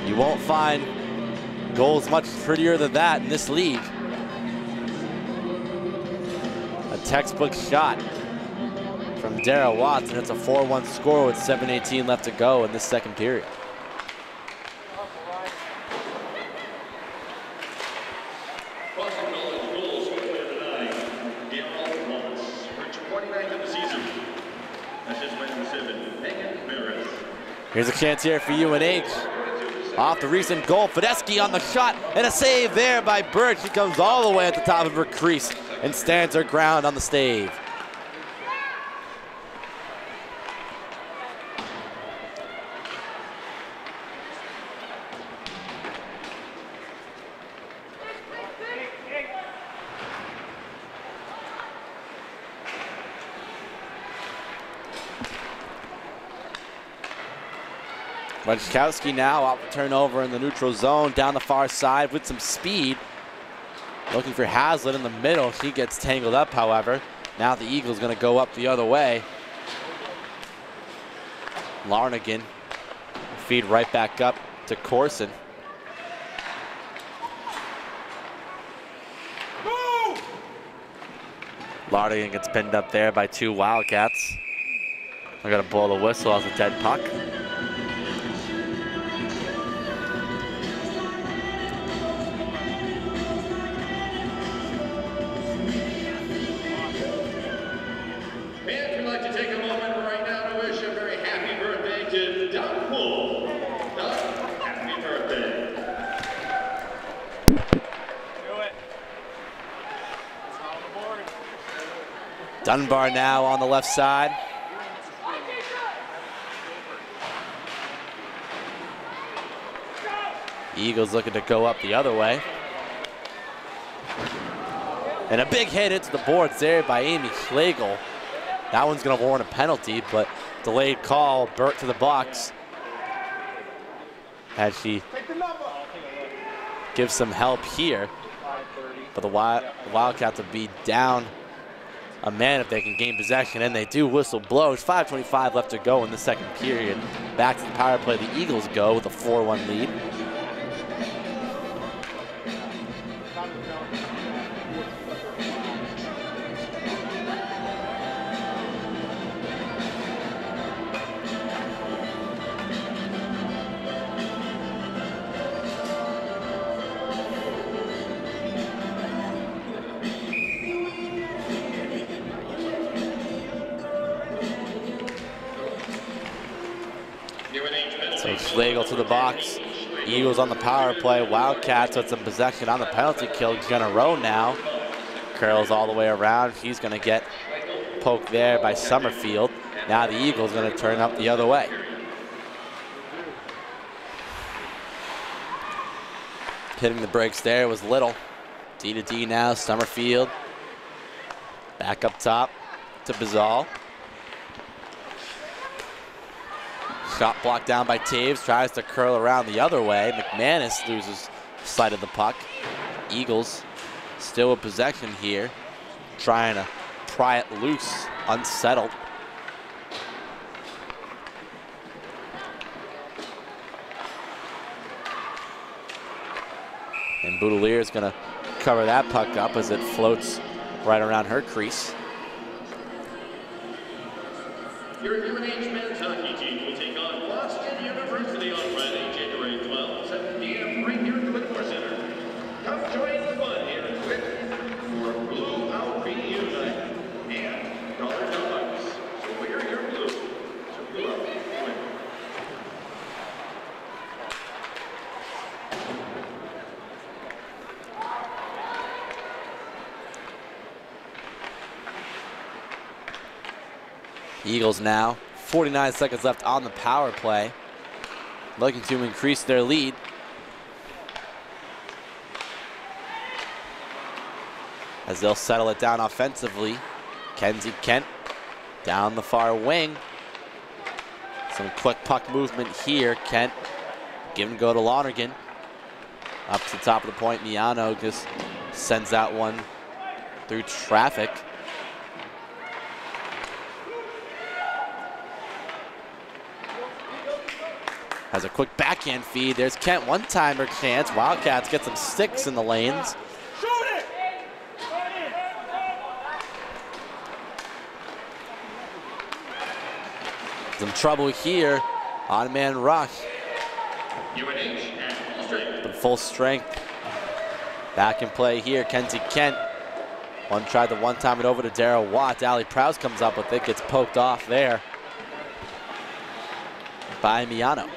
You won't find goals much prettier than that in this league. A textbook shot from Darryl Watts, and it's a 4-1 score with 7:18 left to go in this second period. Boston College goals for tonight. Game all moments. Reach 29th of the season. That's just number 7, Megan Barris. Here's a chance here for UNH. Off the recent goal, Fedeschi on the shot, and a save there by Birch. She comes all the way at the top of her crease and stands her ground on the stave. Winkowski now off the turnover in the neutral zone, down the far side with some speed. Looking for Hazlitt in the middle. She gets tangled up, however. Now the Eagles gonna go up the other way. Larnagin feed right back up to Corson. Larnagin gets pinned up there by 2 Wildcats. They're gonna blow the whistle as a dead puck. Dunbar now on the left side. Eagles looking to go up the other way. And a big hit into the boards there by Amy Schlegel. That one's going to warrant a penalty, but delayed call. Burt to the box as she gives some help here. But the Wildcats will be down a man if they can gain possession, and they do. Whistle blows. 5:25 left to go in the second period. Back to the power play. The Eagles go with a 4-1 lead. So Schlegel to the box. Eagles on the power play. Wildcats with some possession on the penalty kill. Jenna Rowe now curls all the way around. She's going to get poked there by Summerfield. Now the Eagles going to turn up the other way. Hitting the brakes there was Little. D to D now. Summerfield back up top to Bazal. Shot blocked down by Taves, tries to curl around the other way. McManus loses sight of the puck. Eagles still with possession here, trying to pry it loose, unsettled. And Boudelier is going to cover that puck up as it floats right around her crease. Your UNH men's hockey team will take on Boston University on Friday, January 12th, 7 p.m. right here at the Whitmore Center. Come join the fun here in Whitman for Blue Out Reunited and $1 Bucks. So wear your blue. So Blue Out Reunited. Eagles now, 49 seconds left on the power play, looking to increase their lead. As they'll settle it down offensively. Kenzie Kent down the far wing. Some quick puck movement here. Kent give and go to Lonergan. Up to the top of the point, Miano just sends out one through traffic. Has a quick backhand feed. There's Kent, one-timer chance. Wildcats get some sticks in the lanes. Some trouble here. On-man rush. UNH at full strength. Back in play here, Kenzie Kent. One tried to one-time it over to Darryl Watts. Allie Prowse comes up with it, gets poked off there by Miano.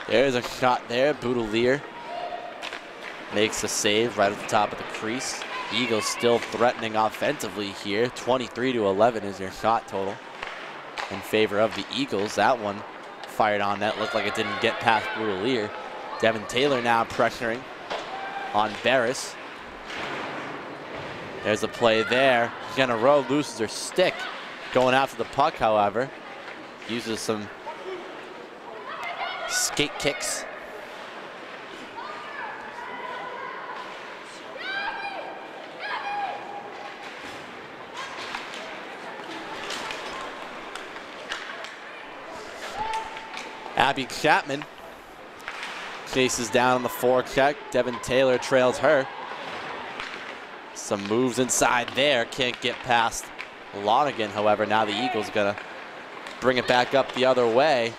There's a shot there. Boudelier makes a save right at the top of the crease. Eagles still threatening offensively here. 23-11 is their shot total in favor of the Eagles. That one fired on net. Looked like it didn't get past Boudelier. Devin Taylor now pressuring on Barris. There's a play there. Jenna Rowe loses her stick going after the puck, however. Uses some skate kicks. Abby Chapman chases down on the forecheck. Devin Taylor trails her. Some moves inside there. Can't get past Lonergan, however. Now the Eagles gonna bring it back up the other way.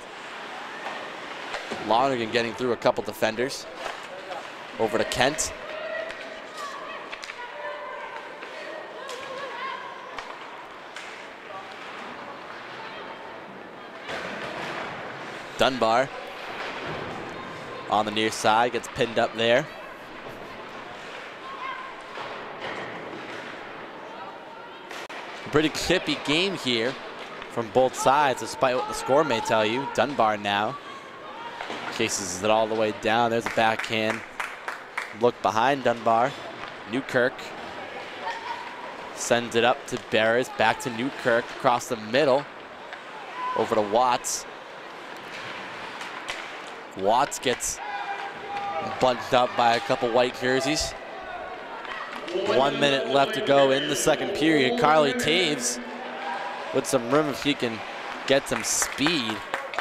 Lonergan getting through a couple defenders. Over to Kent. Dunbar on the near side, gets pinned up there. pretty chippy game here from both sides, despite what the score may tell you. Dunbar now chases it all the way down. There's a backhand look behind Dunbar. Newkirk sends it up to Barris, back to Newkirk, across the middle, over to Watts. Watts gets bunched up by a couple white jerseys. 1 minute left to go in the second period. Carly Taves with some room if she can get some speed,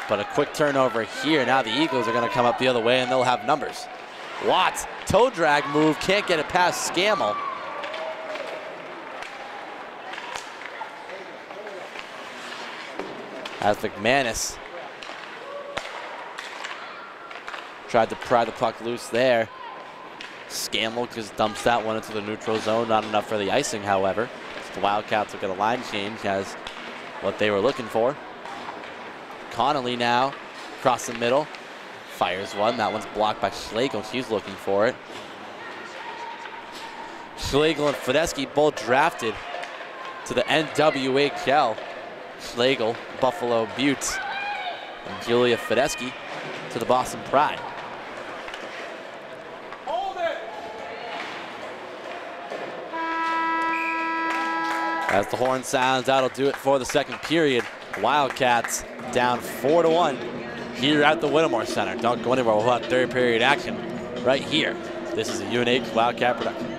but a quick turnover here. Now the Eagles are gonna come up the other way and they'll have numbers. Watts, toe drag move, can't get it past Scammell. As McManus tried to pry the puck loose there. Scammell just dumps that one into the neutral zone. Not enough for the icing, however. So the Wildcats will get a line change as what they were looking for. Connolly now across the middle. Fires one. That one's blocked by Schlegel. She's looking for it. Schlegel and Fedeschi both drafted to the NWHL. Schlegel, Buffalo Buttes, and Julia Fedeschi to the Boston Pride. As the horn sounds, that'll do it for the second period. Wildcats down 4-1 here at the Whittemore Center. Don't go anywhere, we'll have third period action right here. This is a UNH Wildcat production.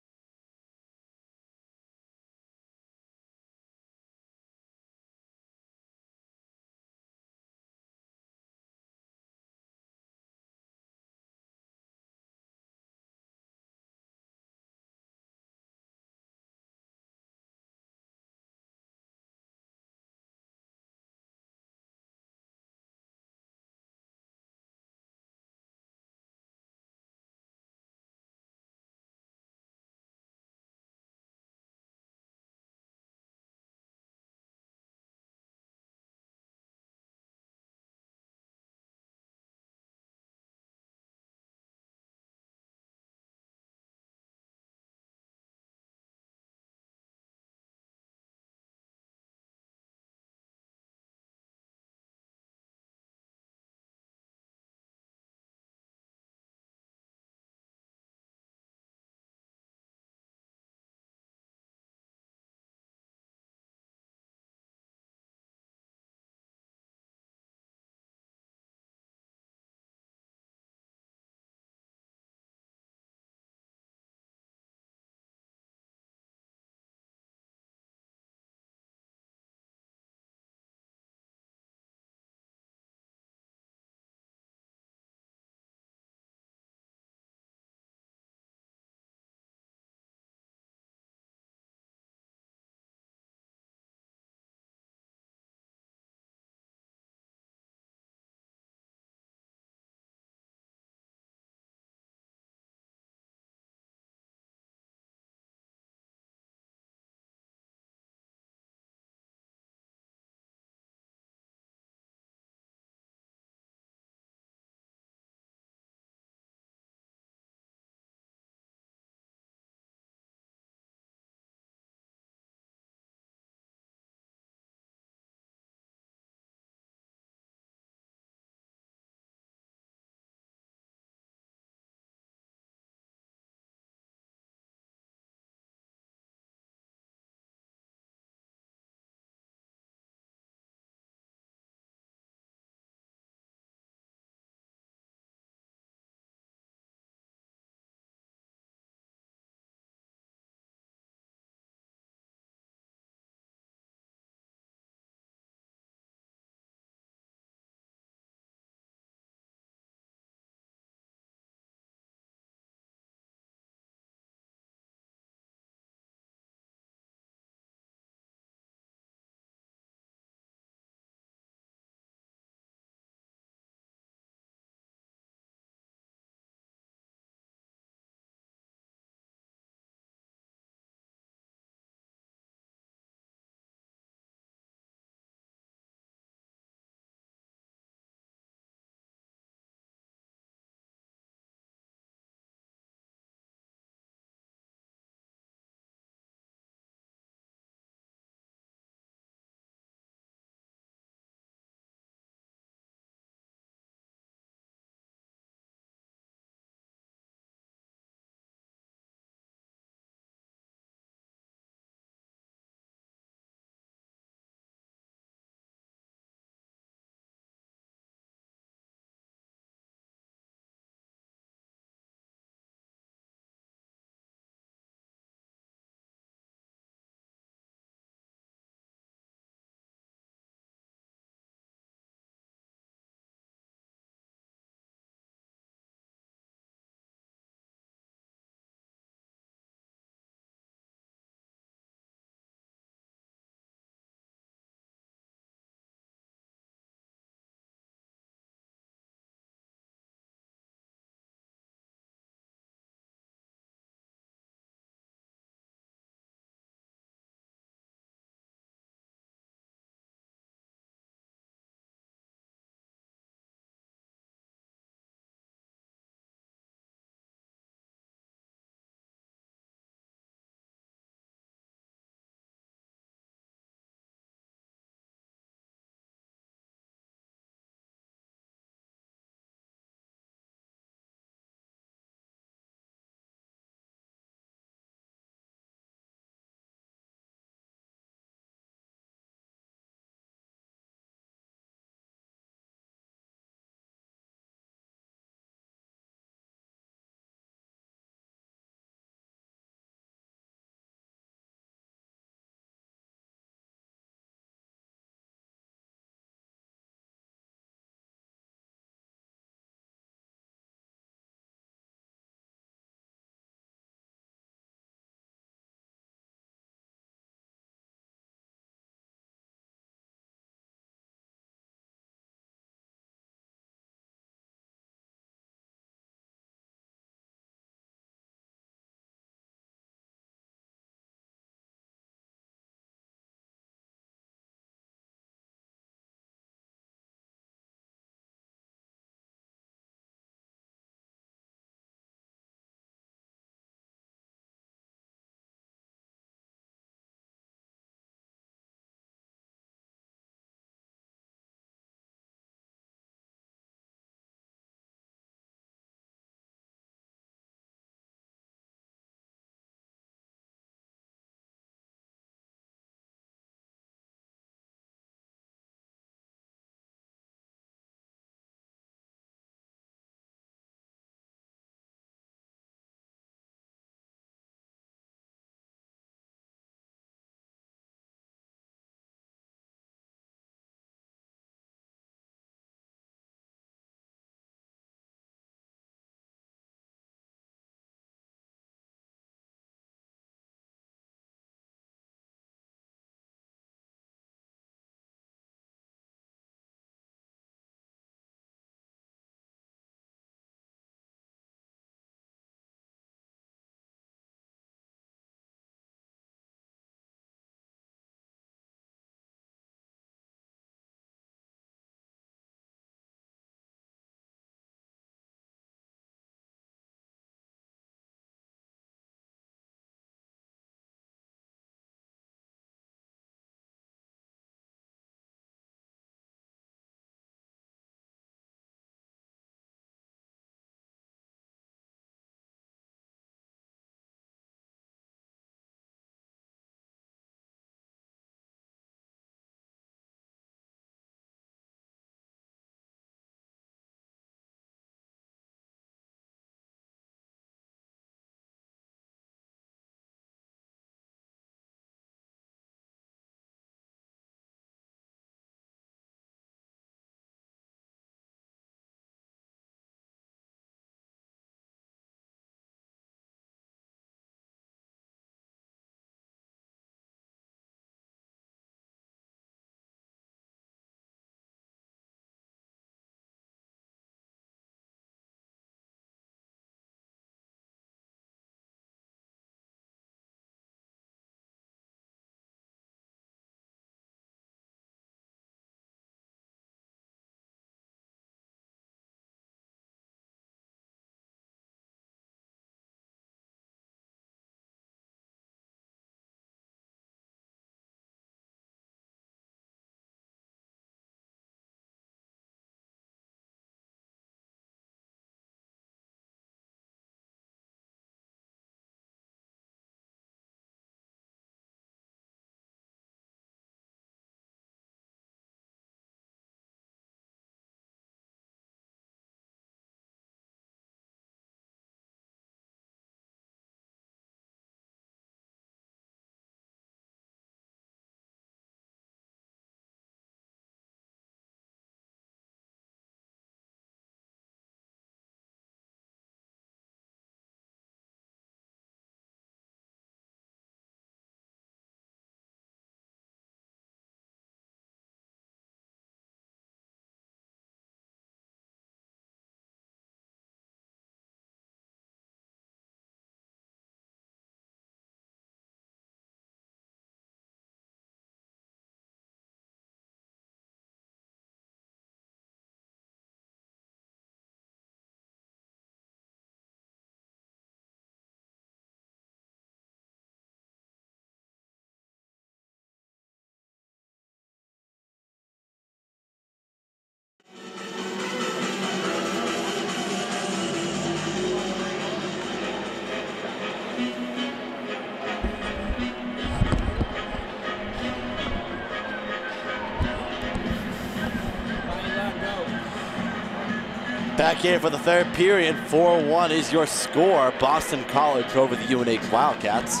Back here for the third period, 4-1 is your score. Boston College over the UNH Wildcats.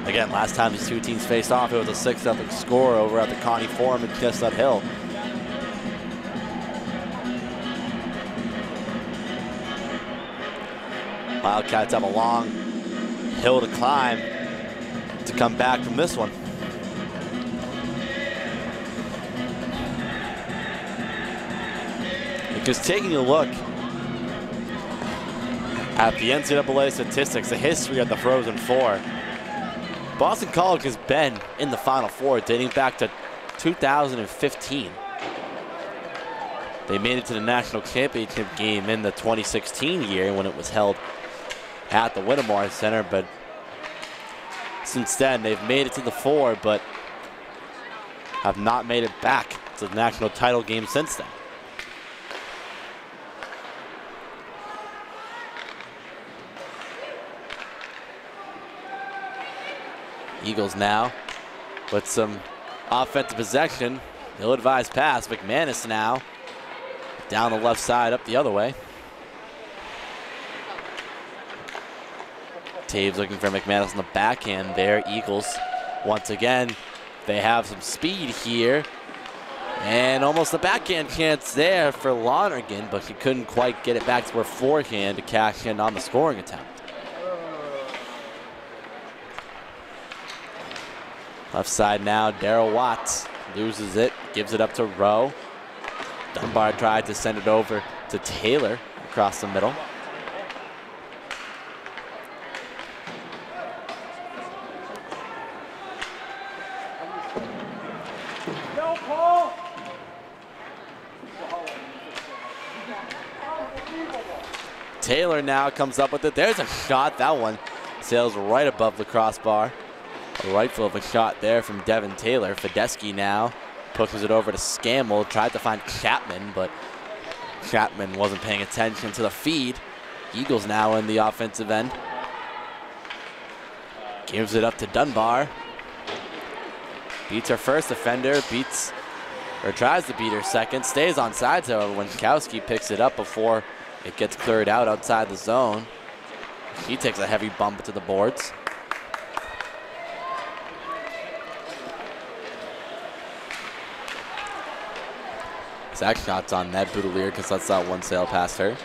Again, last time these two teams faced off, it was a 6-0 score over at the Connie Forum in Chestnut Hill. Wildcats have a long hill to climb to come back from this one. Because taking a look at the NCAA statistics, the history of the Frozen Four, Boston College has been in the Final Four dating back to 2015. They made it to the national championship game in the 2016 year when it was held at the Whittemore Center, but since then they've made it to the four, but have not made it back to the national title game since then. Eagles now with some offensive possession. Ill-advised pass. McManus now down the left side, up the other way. Taves looking for McManus on the backhand there. Eagles, once again, they have some speed here. And almost a backhand chance there for Lonergan, but he couldn't quite get it back to her forehand to cash in on the scoring attempt. Left side now, Darryl Watts loses it, gives it up to Rowe. Dunbar tried to send it over to Taylor across the middle. Taylor now comes up with it. There's a shot. That one sails right above the crossbar. A rifle of a shot there from Devin Taylor. Fedeski now pushes it over to Scammell. Tried to find Chapman, but Chapman wasn't paying attention to the feed. Eagles now in the offensive end. Gives it up to Dunbar. Beats her first defender. Tries to beat her second. Stays on sides, however, when Kowski picks it up before it gets cleared out outside the zone. He takes a heavy bump to the boards. Zach shots on net. Boudelier because lets that one sail past her.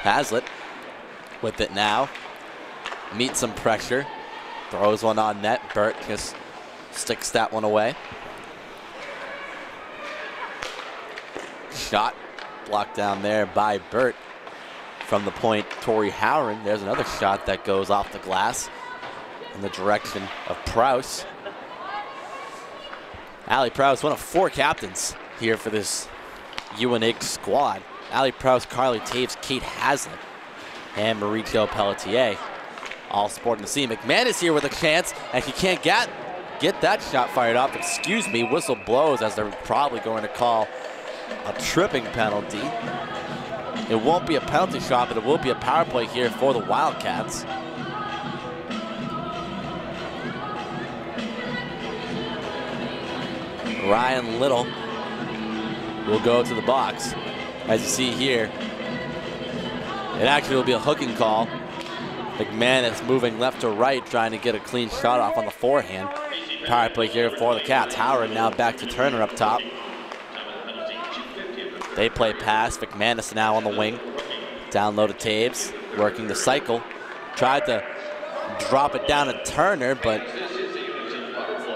Hazlitt with it now. Meets some pressure. Throws one on net. Burt just sticks that one away. Shot blocked down there by Burt. From the point, Tori Howren. There's another shot that goes off the glass in the direction of Prowse. Allie Prowse, one of four captains here for this UNH squad. Allie Prowse, Carly Taves, Kate Hazlitt, and Marie-Jo Pelletier all sporting the scene. McManus here with a chance, and she can't get that shot fired off. Excuse me, whistle blows as they're probably going to call a tripping penalty. It won't be a penalty shot, but it will be a power play here for the Wildcats. Ryan Little will go to the box. As you see here, it actually will be a hooking call. McManus moving left to right, trying to get a clean shot off on the forehand. Power play here for the Cats. Howard now back to Turner up top. They play pass. McManus now on the wing. Down low to Taves, working the cycle. Tried to drop it down to Turner, but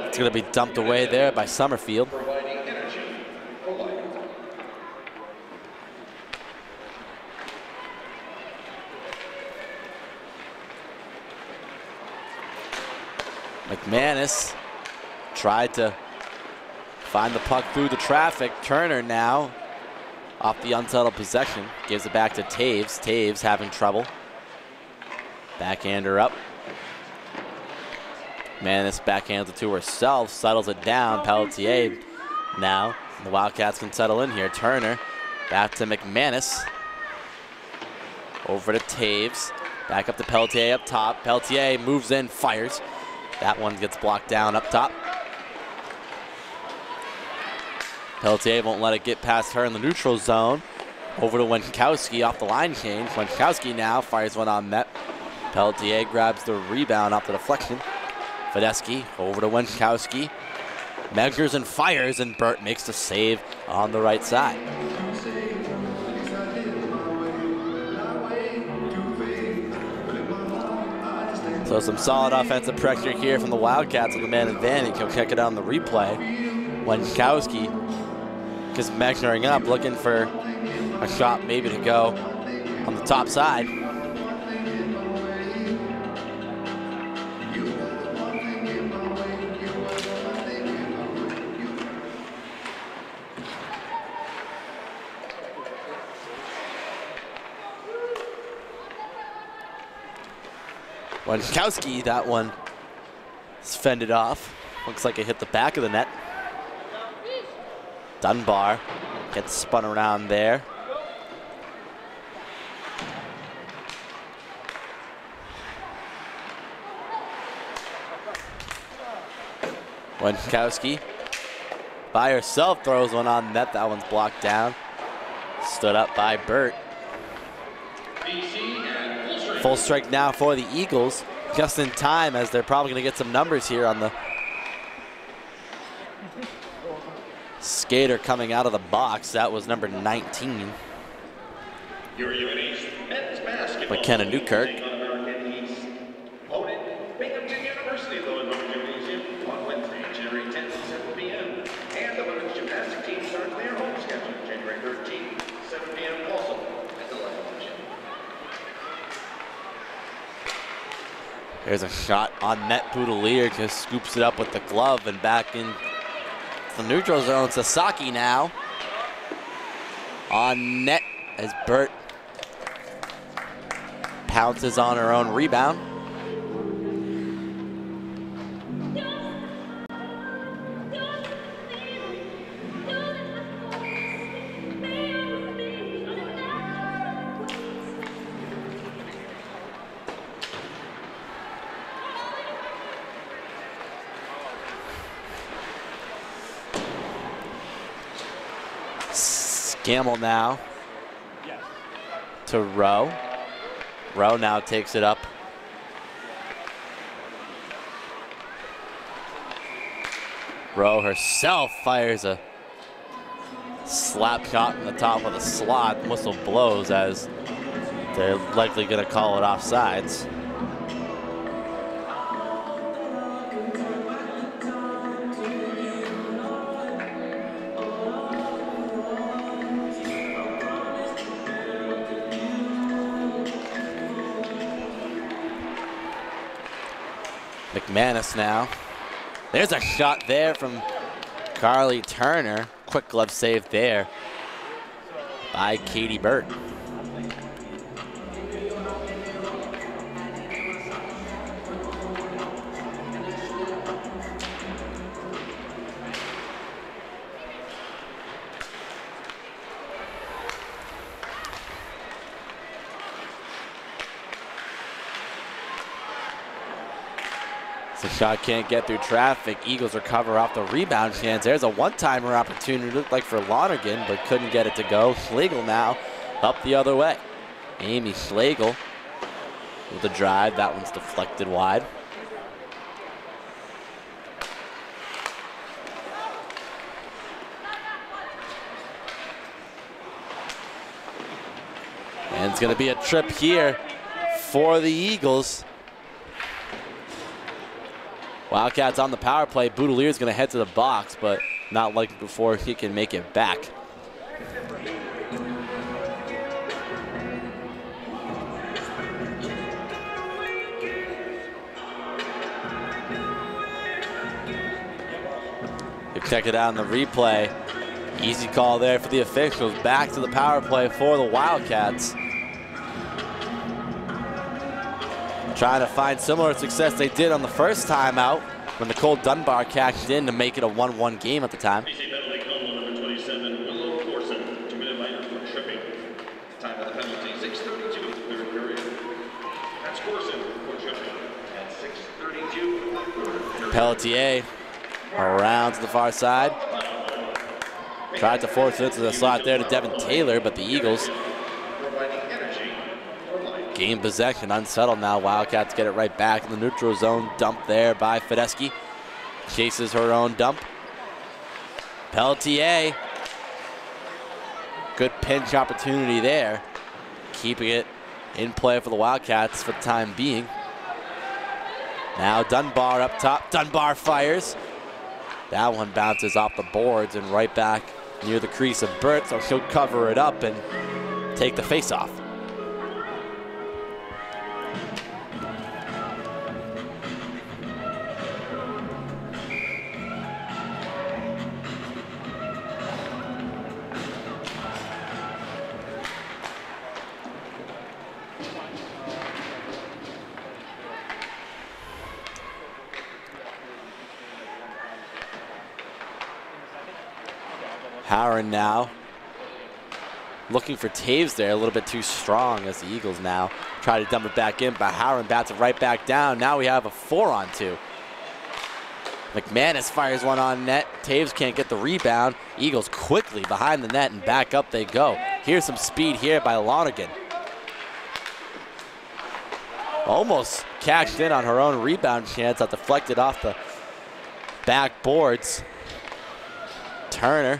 it's going to be dumped away there by Summerfield. McManus tried to find the puck through the traffic. Turner now off the unsettled possession. Gives it back to Taves. Taves having trouble. Backhander up. McManus backhands it to herself. Settles it down. Pelletier now. The Wildcats can settle in here. Turner back to McManus. Over to Taves. Back up to Pelletier up top. Pelletier moves in, fires. That one gets blocked down up top. Pelletier won't let it get past her in the neutral zone. Over to Winkowski off the line change. Winkowski now fires one on net. Pelletier grabs the rebound off the deflection. Fedeski over to Winkowski. Measures and fires, and Burt makes the save on the right side. So some solid offensive pressure here from the Wildcats with the man advantage. He'll kick it on the replay. Winkowski just measuring up, looking for a shot maybe to go on the top side. Winkowski, that one is fended off. Looks like it hit the back of the net. Dunbar gets spun around there. Winkowski by herself throws one on net. That one's blocked down. Stood up by Burt. Full strike now for the Eagles, just in time as they're probably going to get some numbers here on the skater coming out of the box. That was number 19. McKenna Newkirk. On Wednesday, January 10th, 7 p.m. And the women's gymnastic team starts their home schedule January 13th, 7 p.m. also at the Lions Gym. There's a shot on net. Boudelier just scoops it up with the glove and back in the neutral zone. Sasaki now on net as Burt pounces on her own rebound. Gamble now to Rowe. Rowe now takes it up. Rowe herself fires a slap shot in the top of the slot. Whistle blows as they're likely going to call it offsides. McManus now. There's a shot there from Carly Turner. Quick glove save there by Katie Burt. The shot can't get through traffic. Eagles recover off the rebound chance. There's a one-timer opportunity, looked like for Lonergan, but couldn't get it to go. Schlegel now up the other way. Amy Schlegel with the drive. That one's deflected wide. And it's going to be a trip here for the Eagles. Wildcats on the power play. Boudelier is going to head to the box, but not like before he can make it back. You check it out in the replay. Easy call there for the officials. Back to the power play for the Wildcats. Trying to find similar success they did on the first time out when Nicole Dunbar cashed in to make it a 1-1 game at the time. Penalty call on number 27, Willow Corson, 2-minute minor for tripping. Time of the penalty, 6:32, third period. That's Corson for tripping at 6:32, third period. Pelletier around to the far side. Tried to force it into the slot there to Devin Taylor, but the Eagles gain possession, unsettled now. Wildcats get it right back in the neutral zone. Dump there by Fedeschi. Chases her own dump. Pelletier. Good pinch opportunity there. Keeping it in play for the Wildcats for the time being. Now Dunbar up top. Dunbar fires. That one bounces off the boards and right back near the crease of Burt, so she'll cover it up and take the face-off. Howard now looking for Taves there, a little bit too strong as the Eagles now try to dump it back in, but Howard bats it right back down. Now we have a 4-on-2. McManus fires one on net. Taves can't get the rebound. Eagles quickly behind the net and back up they go. Here's some speed here by Lonergan. Almost cashed in on her own rebound chance. That deflected off the backboards. Turner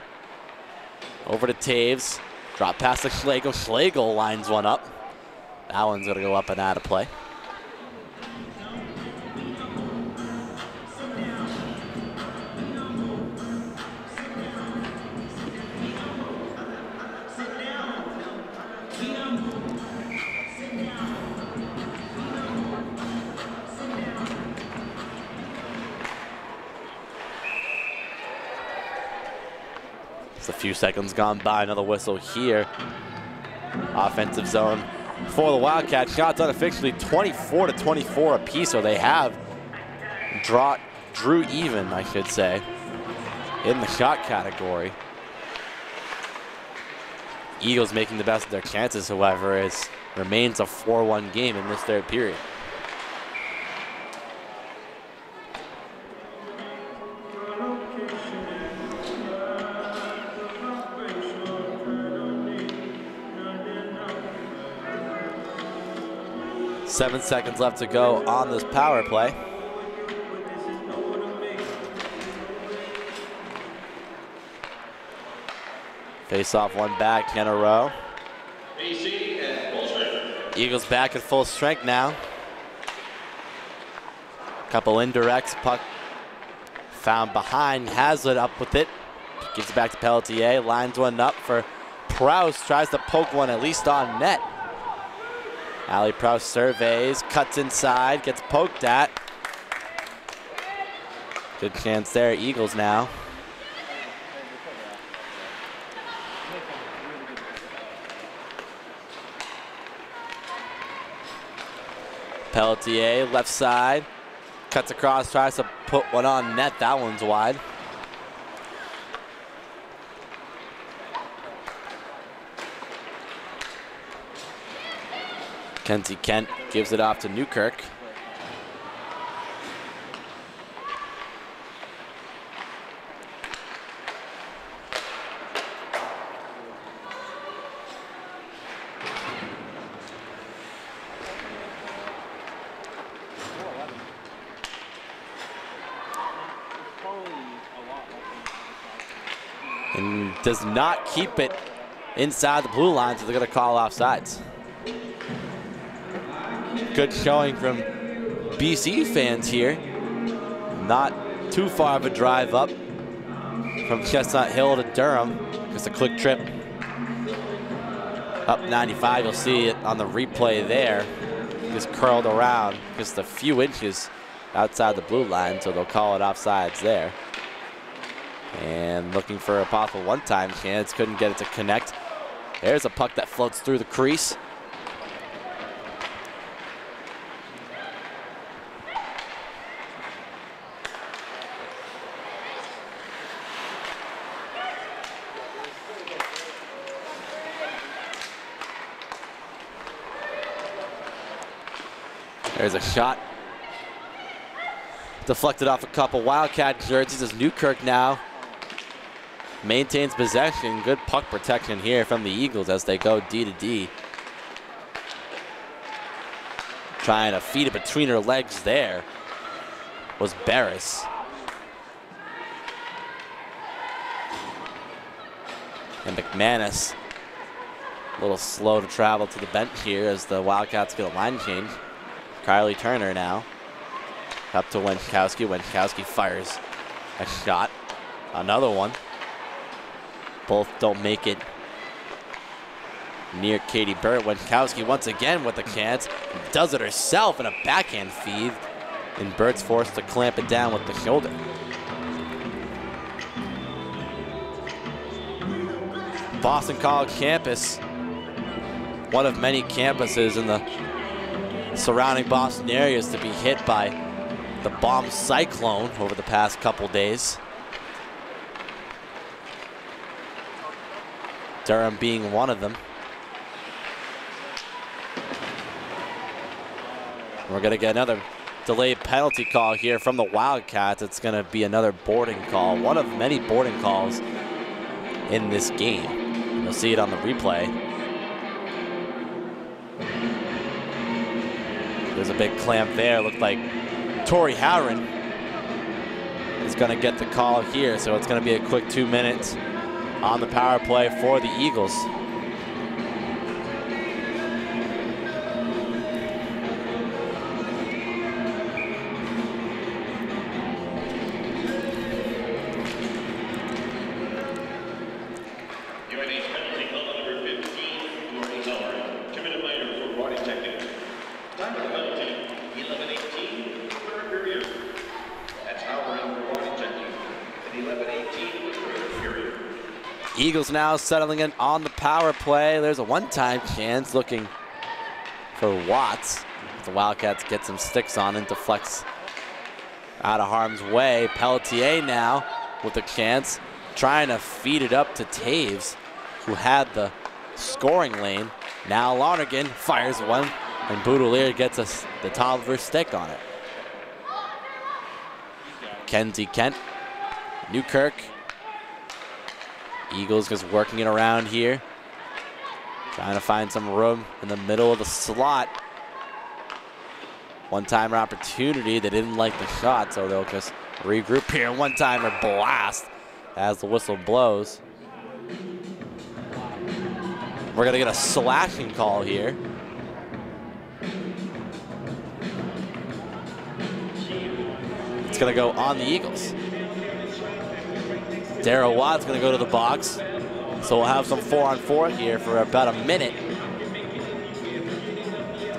over to Taves. Drop pass to Schlegel. Schlegel lines one up. That one's going to go up and out of play. Just a few seconds gone by, another whistle here. Offensive zone for the Wildcats. Shots unofficially 24-24 apiece, so they have drew even, I should say, in the shot category. Eagles making the best of their chances, however, as remains a 4-1 game in this third period. Seven seconds left to go on this power play. Face off one back in a row. Eagles back at full strength now. Couple indirects, puck found behind. Hazlitt up with it. Gives it back to Pelletier. Lines one up for Prouse. Tries to poke one at least on net. Allie Prouse surveys, cuts inside, gets poked at. Good chance there, Eagles now. Pelletier, left side, cuts across, tries to put one on net. That one's wide. Kenzie Kent gives it off to Newkirk. And does not keep it inside the blue line, so they're going to call offsides. Good showing from BC fans here. Not too far of a drive up from Chestnut Hill to Durham. Just a quick trip up 95. You'll see it on the replay there. Just curled around just a few inches outside the blue line, so they'll call it offsides there. And looking for a possible one-time chance. Couldn't get it to connect. There's a puck that floats through the crease. There's a shot. Deflected off a couple Wildcat jerseys as Newkirk now maintains possession. Good puck protection here from the Eagles as they go D to D. Trying to feed it between her legs there was Barris. And McManus a little slow to travel to the bench here as the Wildcats get a line change. Kylie Turner now up to Wenchkowski. Wenchkowski fires a shot. Another one. Both don't make it near Katie Burt. Wenchkowski once again with a chance. Does it herself in a backhand feed. And Burt's forced to clamp it down with the shoulder. Boston College campus, one of many campuses in the surrounding Boston areas to be hit by the bomb cyclone over the past couple days. Durham being one of them. We're gonna get another delayed penalty call here from the Wildcats. It's gonna be another boarding call, one of many boarding calls in this game. You'll see it on the replay. There's a big clamp there. Looked like Tori Howren is gonna get the call here, so it's gonna be a quick 2 minutes on the power play for the Eagles. UNH penalty call number 15, Courtney Howard, committed minor for body technique. Time of the penalty, 11:18, third period. That's Howard for body technique, and 11:18, third period. Eagles now settling in on the power play. There's a one-time chance looking for Watts. The Wildcats get some sticks on and deflects out of harm's way. Pelletier now with a chance, trying to feed it up to Taves, who had the scoring lane. Now Lonergan fires one, and Boudelier gets the top of her stick on it. Kenzie Kent, Newkirk. Eagles just working it around here. Trying to find some room in the middle of the slot. One-timer opportunity. They didn't like the shot, so they'll just regroup here. One-timer blast as the whistle blows. We're gonna get a slashing call here. It's gonna go on the Eagles. Darryl Watt's gonna go to the box. So we'll have some 4-on-4 here for about a minute.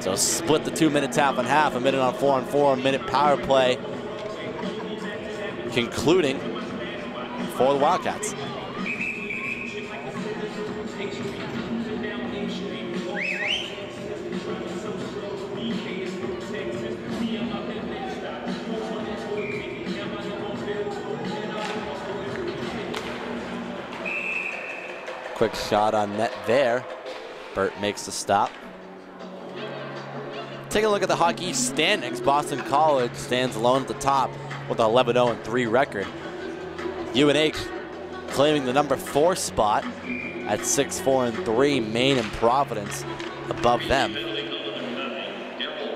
So split the 2 minutes half and half, a minute on 4-on-4, a minute power play concluding for the Wildcats. Quick shot on net there. Burt makes the stop. Take a look at the Hockey East standings. Boston College stands alone at the top with an 11-0-3 record. UNH claiming the number 4 spot at 6-4-3. Maine and Providence above them.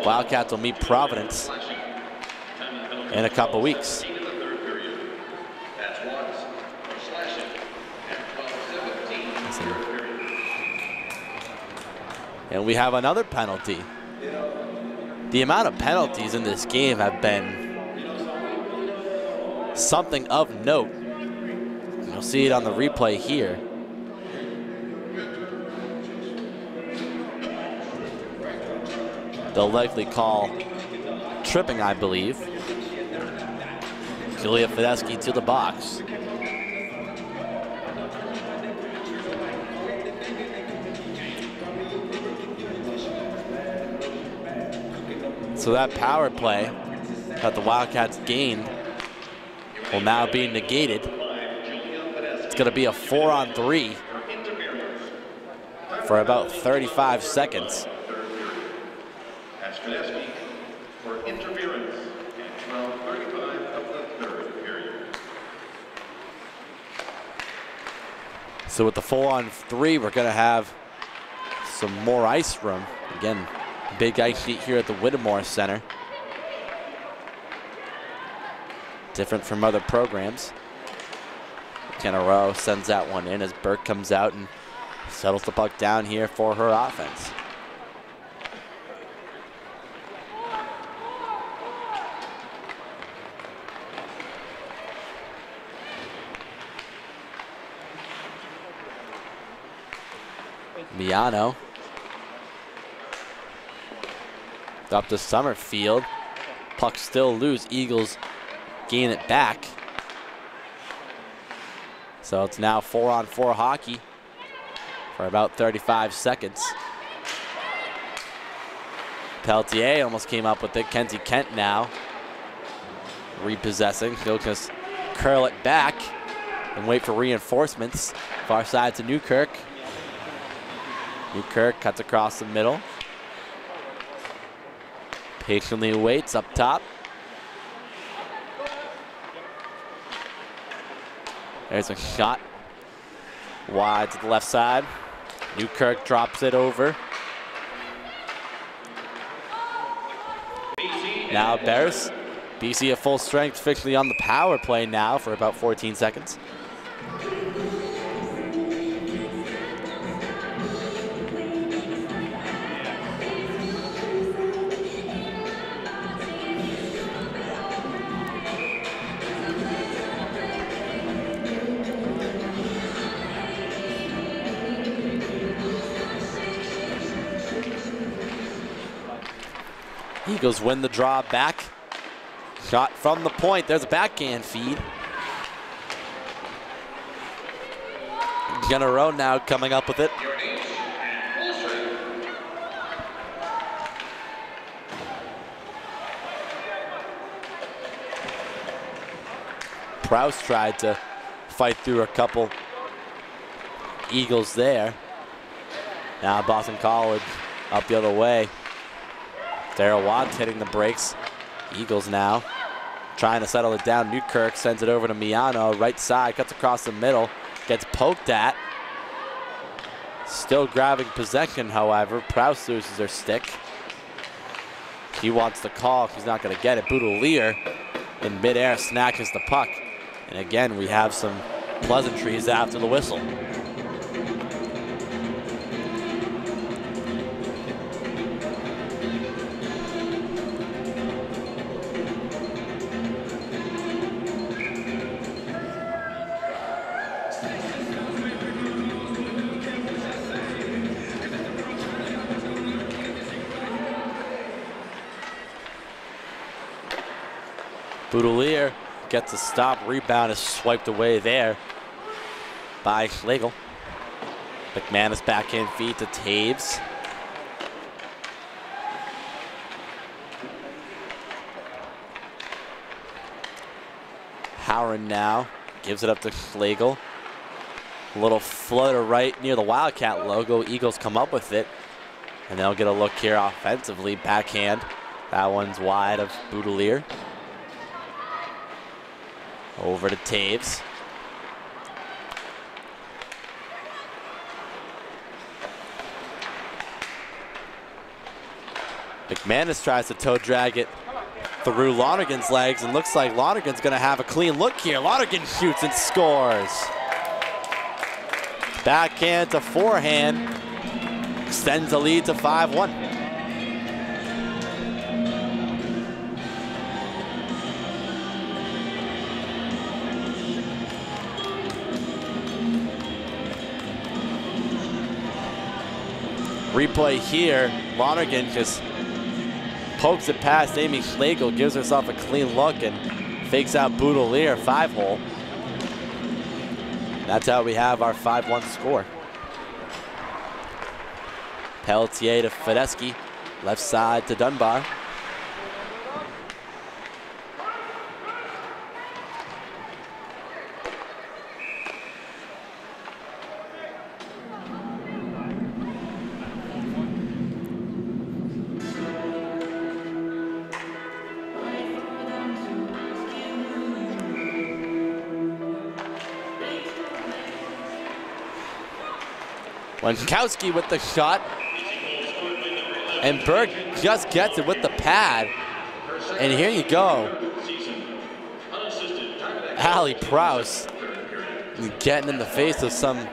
Wildcats will meet Providence in a couple weeks. And we have another penalty. The amount of penalties in this game have been something of note. You'll see it on the replay here. They'll likely call tripping, I believe. Julia Fedeschi to the box. So that power play that the Wildcats gained will now be negated. It's going to be a 4-on-3 for about 35 seconds. That's Fedeschi for interference at 12:35 of the third period. So with the 4-on-3, we're gonna have some more ice room. Again, big ice sheet here at the Whittemore Center. Different from other programs. Rowe sends that one in as Burke comes out and settles the puck down here for her offense. Miano up to Summerfield. Puck still loose. Eagles gain it back. So it's now 4-on-4 hockey for about 35 seconds. Peltier almost came up with it. Kenzie Kent now repossessing. He'll just curl it back and wait for reinforcements. Far side to Newkirk. Newkirk cuts across the middle. Patiently waits up top. There's a shot wide to the left side. Newkirk drops it over. Now Bears. BC at full strength, officially on the power play now for about 14 seconds. Eagles win the draw back. Shot from the point. There's a backhand feed. Rowe now coming up with it. Prouse tried to fight through a couple Eagles there. Now Boston College up the other way. Darryl Watts hitting the brakes. Eagles now trying to settle it down. Newkirk sends it over to Miano. Right side, cuts across the middle. Gets poked at. Still grabbing possession, however. Prouse loses her stick. He wants the call. She's not going to get it. Boudelier in midair snatches the puck. And again, we have some pleasantries after the whistle. Boudelier gets a stop. Rebound is swiped away there by Schlegel. McManus backhand feed to Taves. Howard now gives it up to Schlegel. A little flutter right near the Wildcat logo. Eagles come up with it. And they'll get a look here offensively. Backhand. That one's wide of Boudelier. Over to Taves. McManus tries to toe drag it through Lonergan's legs, and looks like Lonergan's going to have a clean look here. Lonergan shoots and scores. Backhand to forehand. Extends the lead to 5-1. Replay here, Lonergan just pokes it past Amy Schlegel, gives herself a clean look and fakes out Boudelier, 5-hole. That's how we have our 5-1 score. Pelletier to Fedeski, left side to Dunbar. Wankowski with the shot. And Berg just gets it with the pad. And here you go. Allie Prowse getting in the face of some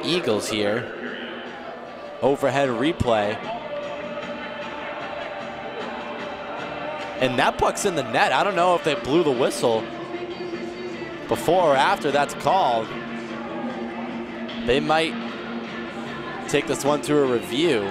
Eagles here. Overhead replay. And that puck's in the net. I don't know if they blew the whistle before or after that's called. They might take this one to a review.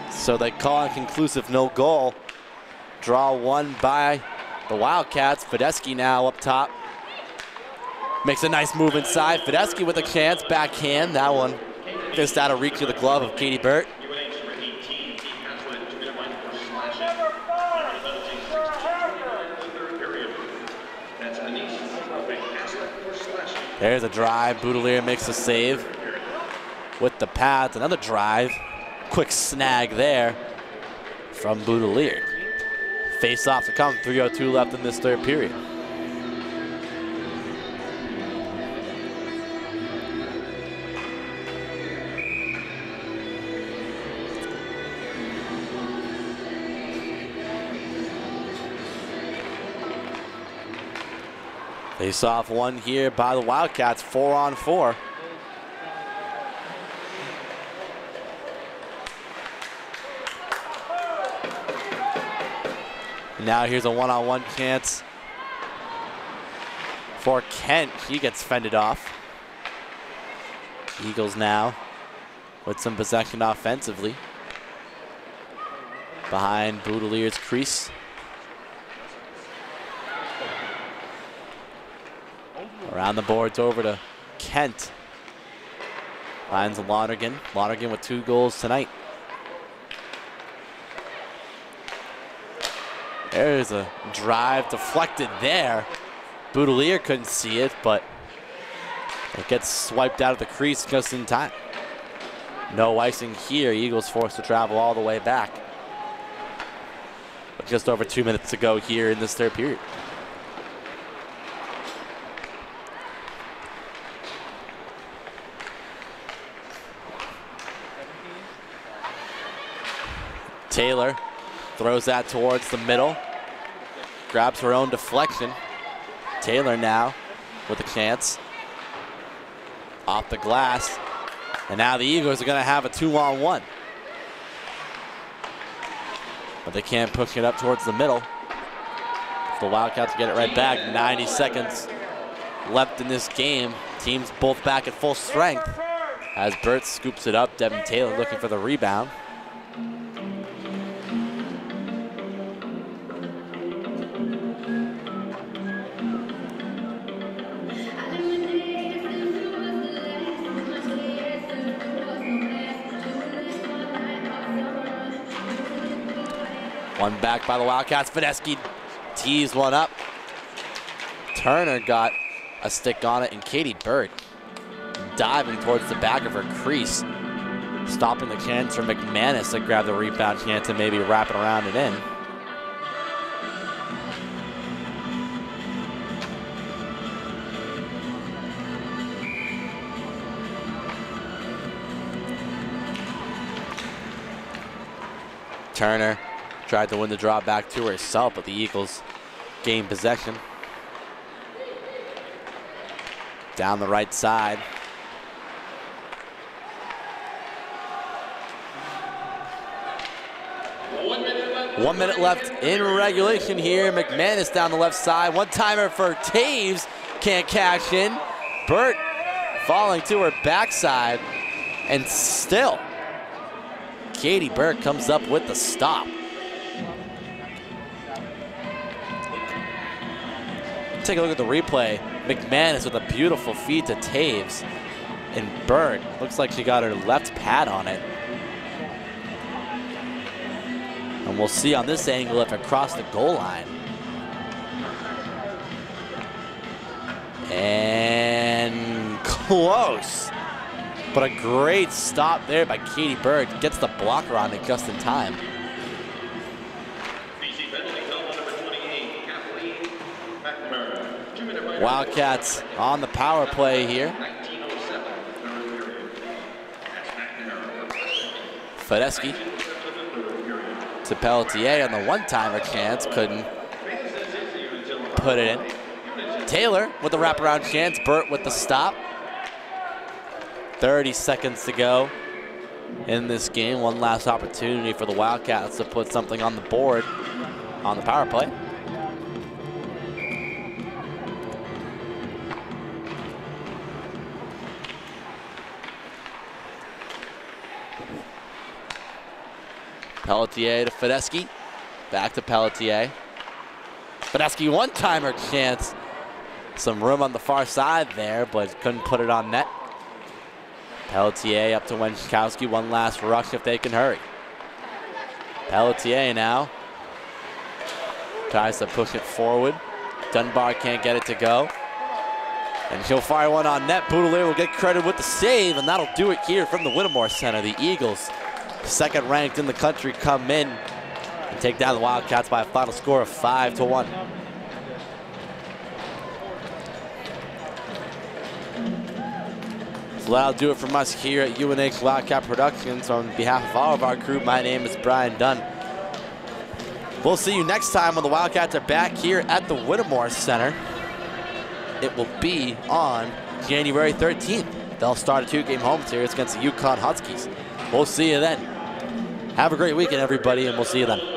So they call a conclusive no goal. Draw one by the Wildcats. Fedeski now up top. Makes a nice move inside. Fedeski with a chance, backhand. That one just out of reach of the glove of Katie Burt. There's a drive. Boudelier makes a save with the pads. Another drive. Quick snag there from Boudelier. Face off to come. 3:02 left in this third period. Face off one here by the Wildcats. 4-on-4. Now here's a one-on-one chance for Kent. He gets fended off. Eagles now with some possession offensively. Behind Boudelier's crease. Around the boards over to Kent. Finds Lonergan. Lonergan with 2 goals tonight. There's a drive deflected there. Boudelier couldn't see it, but it gets swiped out of the crease just in time. No icing here. Eagles forced to travel all the way back. But just over 2 minutes to go here in this third period. Taylor throws that towards the middle. Grabs her own deflection. Taylor now with a chance. Off the glass. And now the Eagles are going to have a 2-on-1. But they can't push it up towards the middle. The Wildcats get it right back. 90 seconds left in this game. Teams both back at full strength. As Burt scoops it up, Devin Taylor looking for the rebound. One back by the Wildcats. Fedeski tees one up. Turner got a stick on it, and Katie Burt diving towards the back of her crease, stopping the chance for McManus to grab the rebound chance and maybe wrap it around and in. Turner tried to win the draw back to herself, but the Eagles gained possession. Down the right side. One minute left in regulation here. McManus down the left side. One-timer for Taves. Can't cash in. Burt falling to her backside. And still, Katie Burt comes up with the stop. Take a look at the replay. McManus with a beautiful feed to Taves. And Burt looks like she got her left pad on it. And we'll see on this angle if it crossed the goal line. And close. But a great stop there by Katie Bird. Gets the blocker on it just in time. Wildcats on the power play here. Fedeski to Pelletier on the one-timer chance. Couldn't put it in. Taylor with the wraparound chance. Burt with the stop. 30 seconds to go in this game. One last opportunity for the Wildcats to put something on the board on the power play. Pelletier to Fedeski. Back to Pelletier. Fedeski one-timer chance. Some room on the far side there, but couldn't put it on net. Pelletier up to Wenchkowski. One last rush if they can hurry. Pelletier now tries to push it forward. Dunbar can't get it to go. And she'll fire one on net. Boudelier will get credit with the save, and that'll do it here from the Whittemore Center. The Eagles, second ranked in the country, come in and take down the Wildcats by a final score of 5-1. So that'll do it from us here at UNH Wildcat Productions. On behalf of all of our crew, my name is Brian Dunn. We'll see you next time when the Wildcats are back here at the Whittemore Center. It will be on January 13th. They'll start a 2-game home series against the UConn Huskies. We'll see you then. Have a great weekend, everybody, and we'll see you then.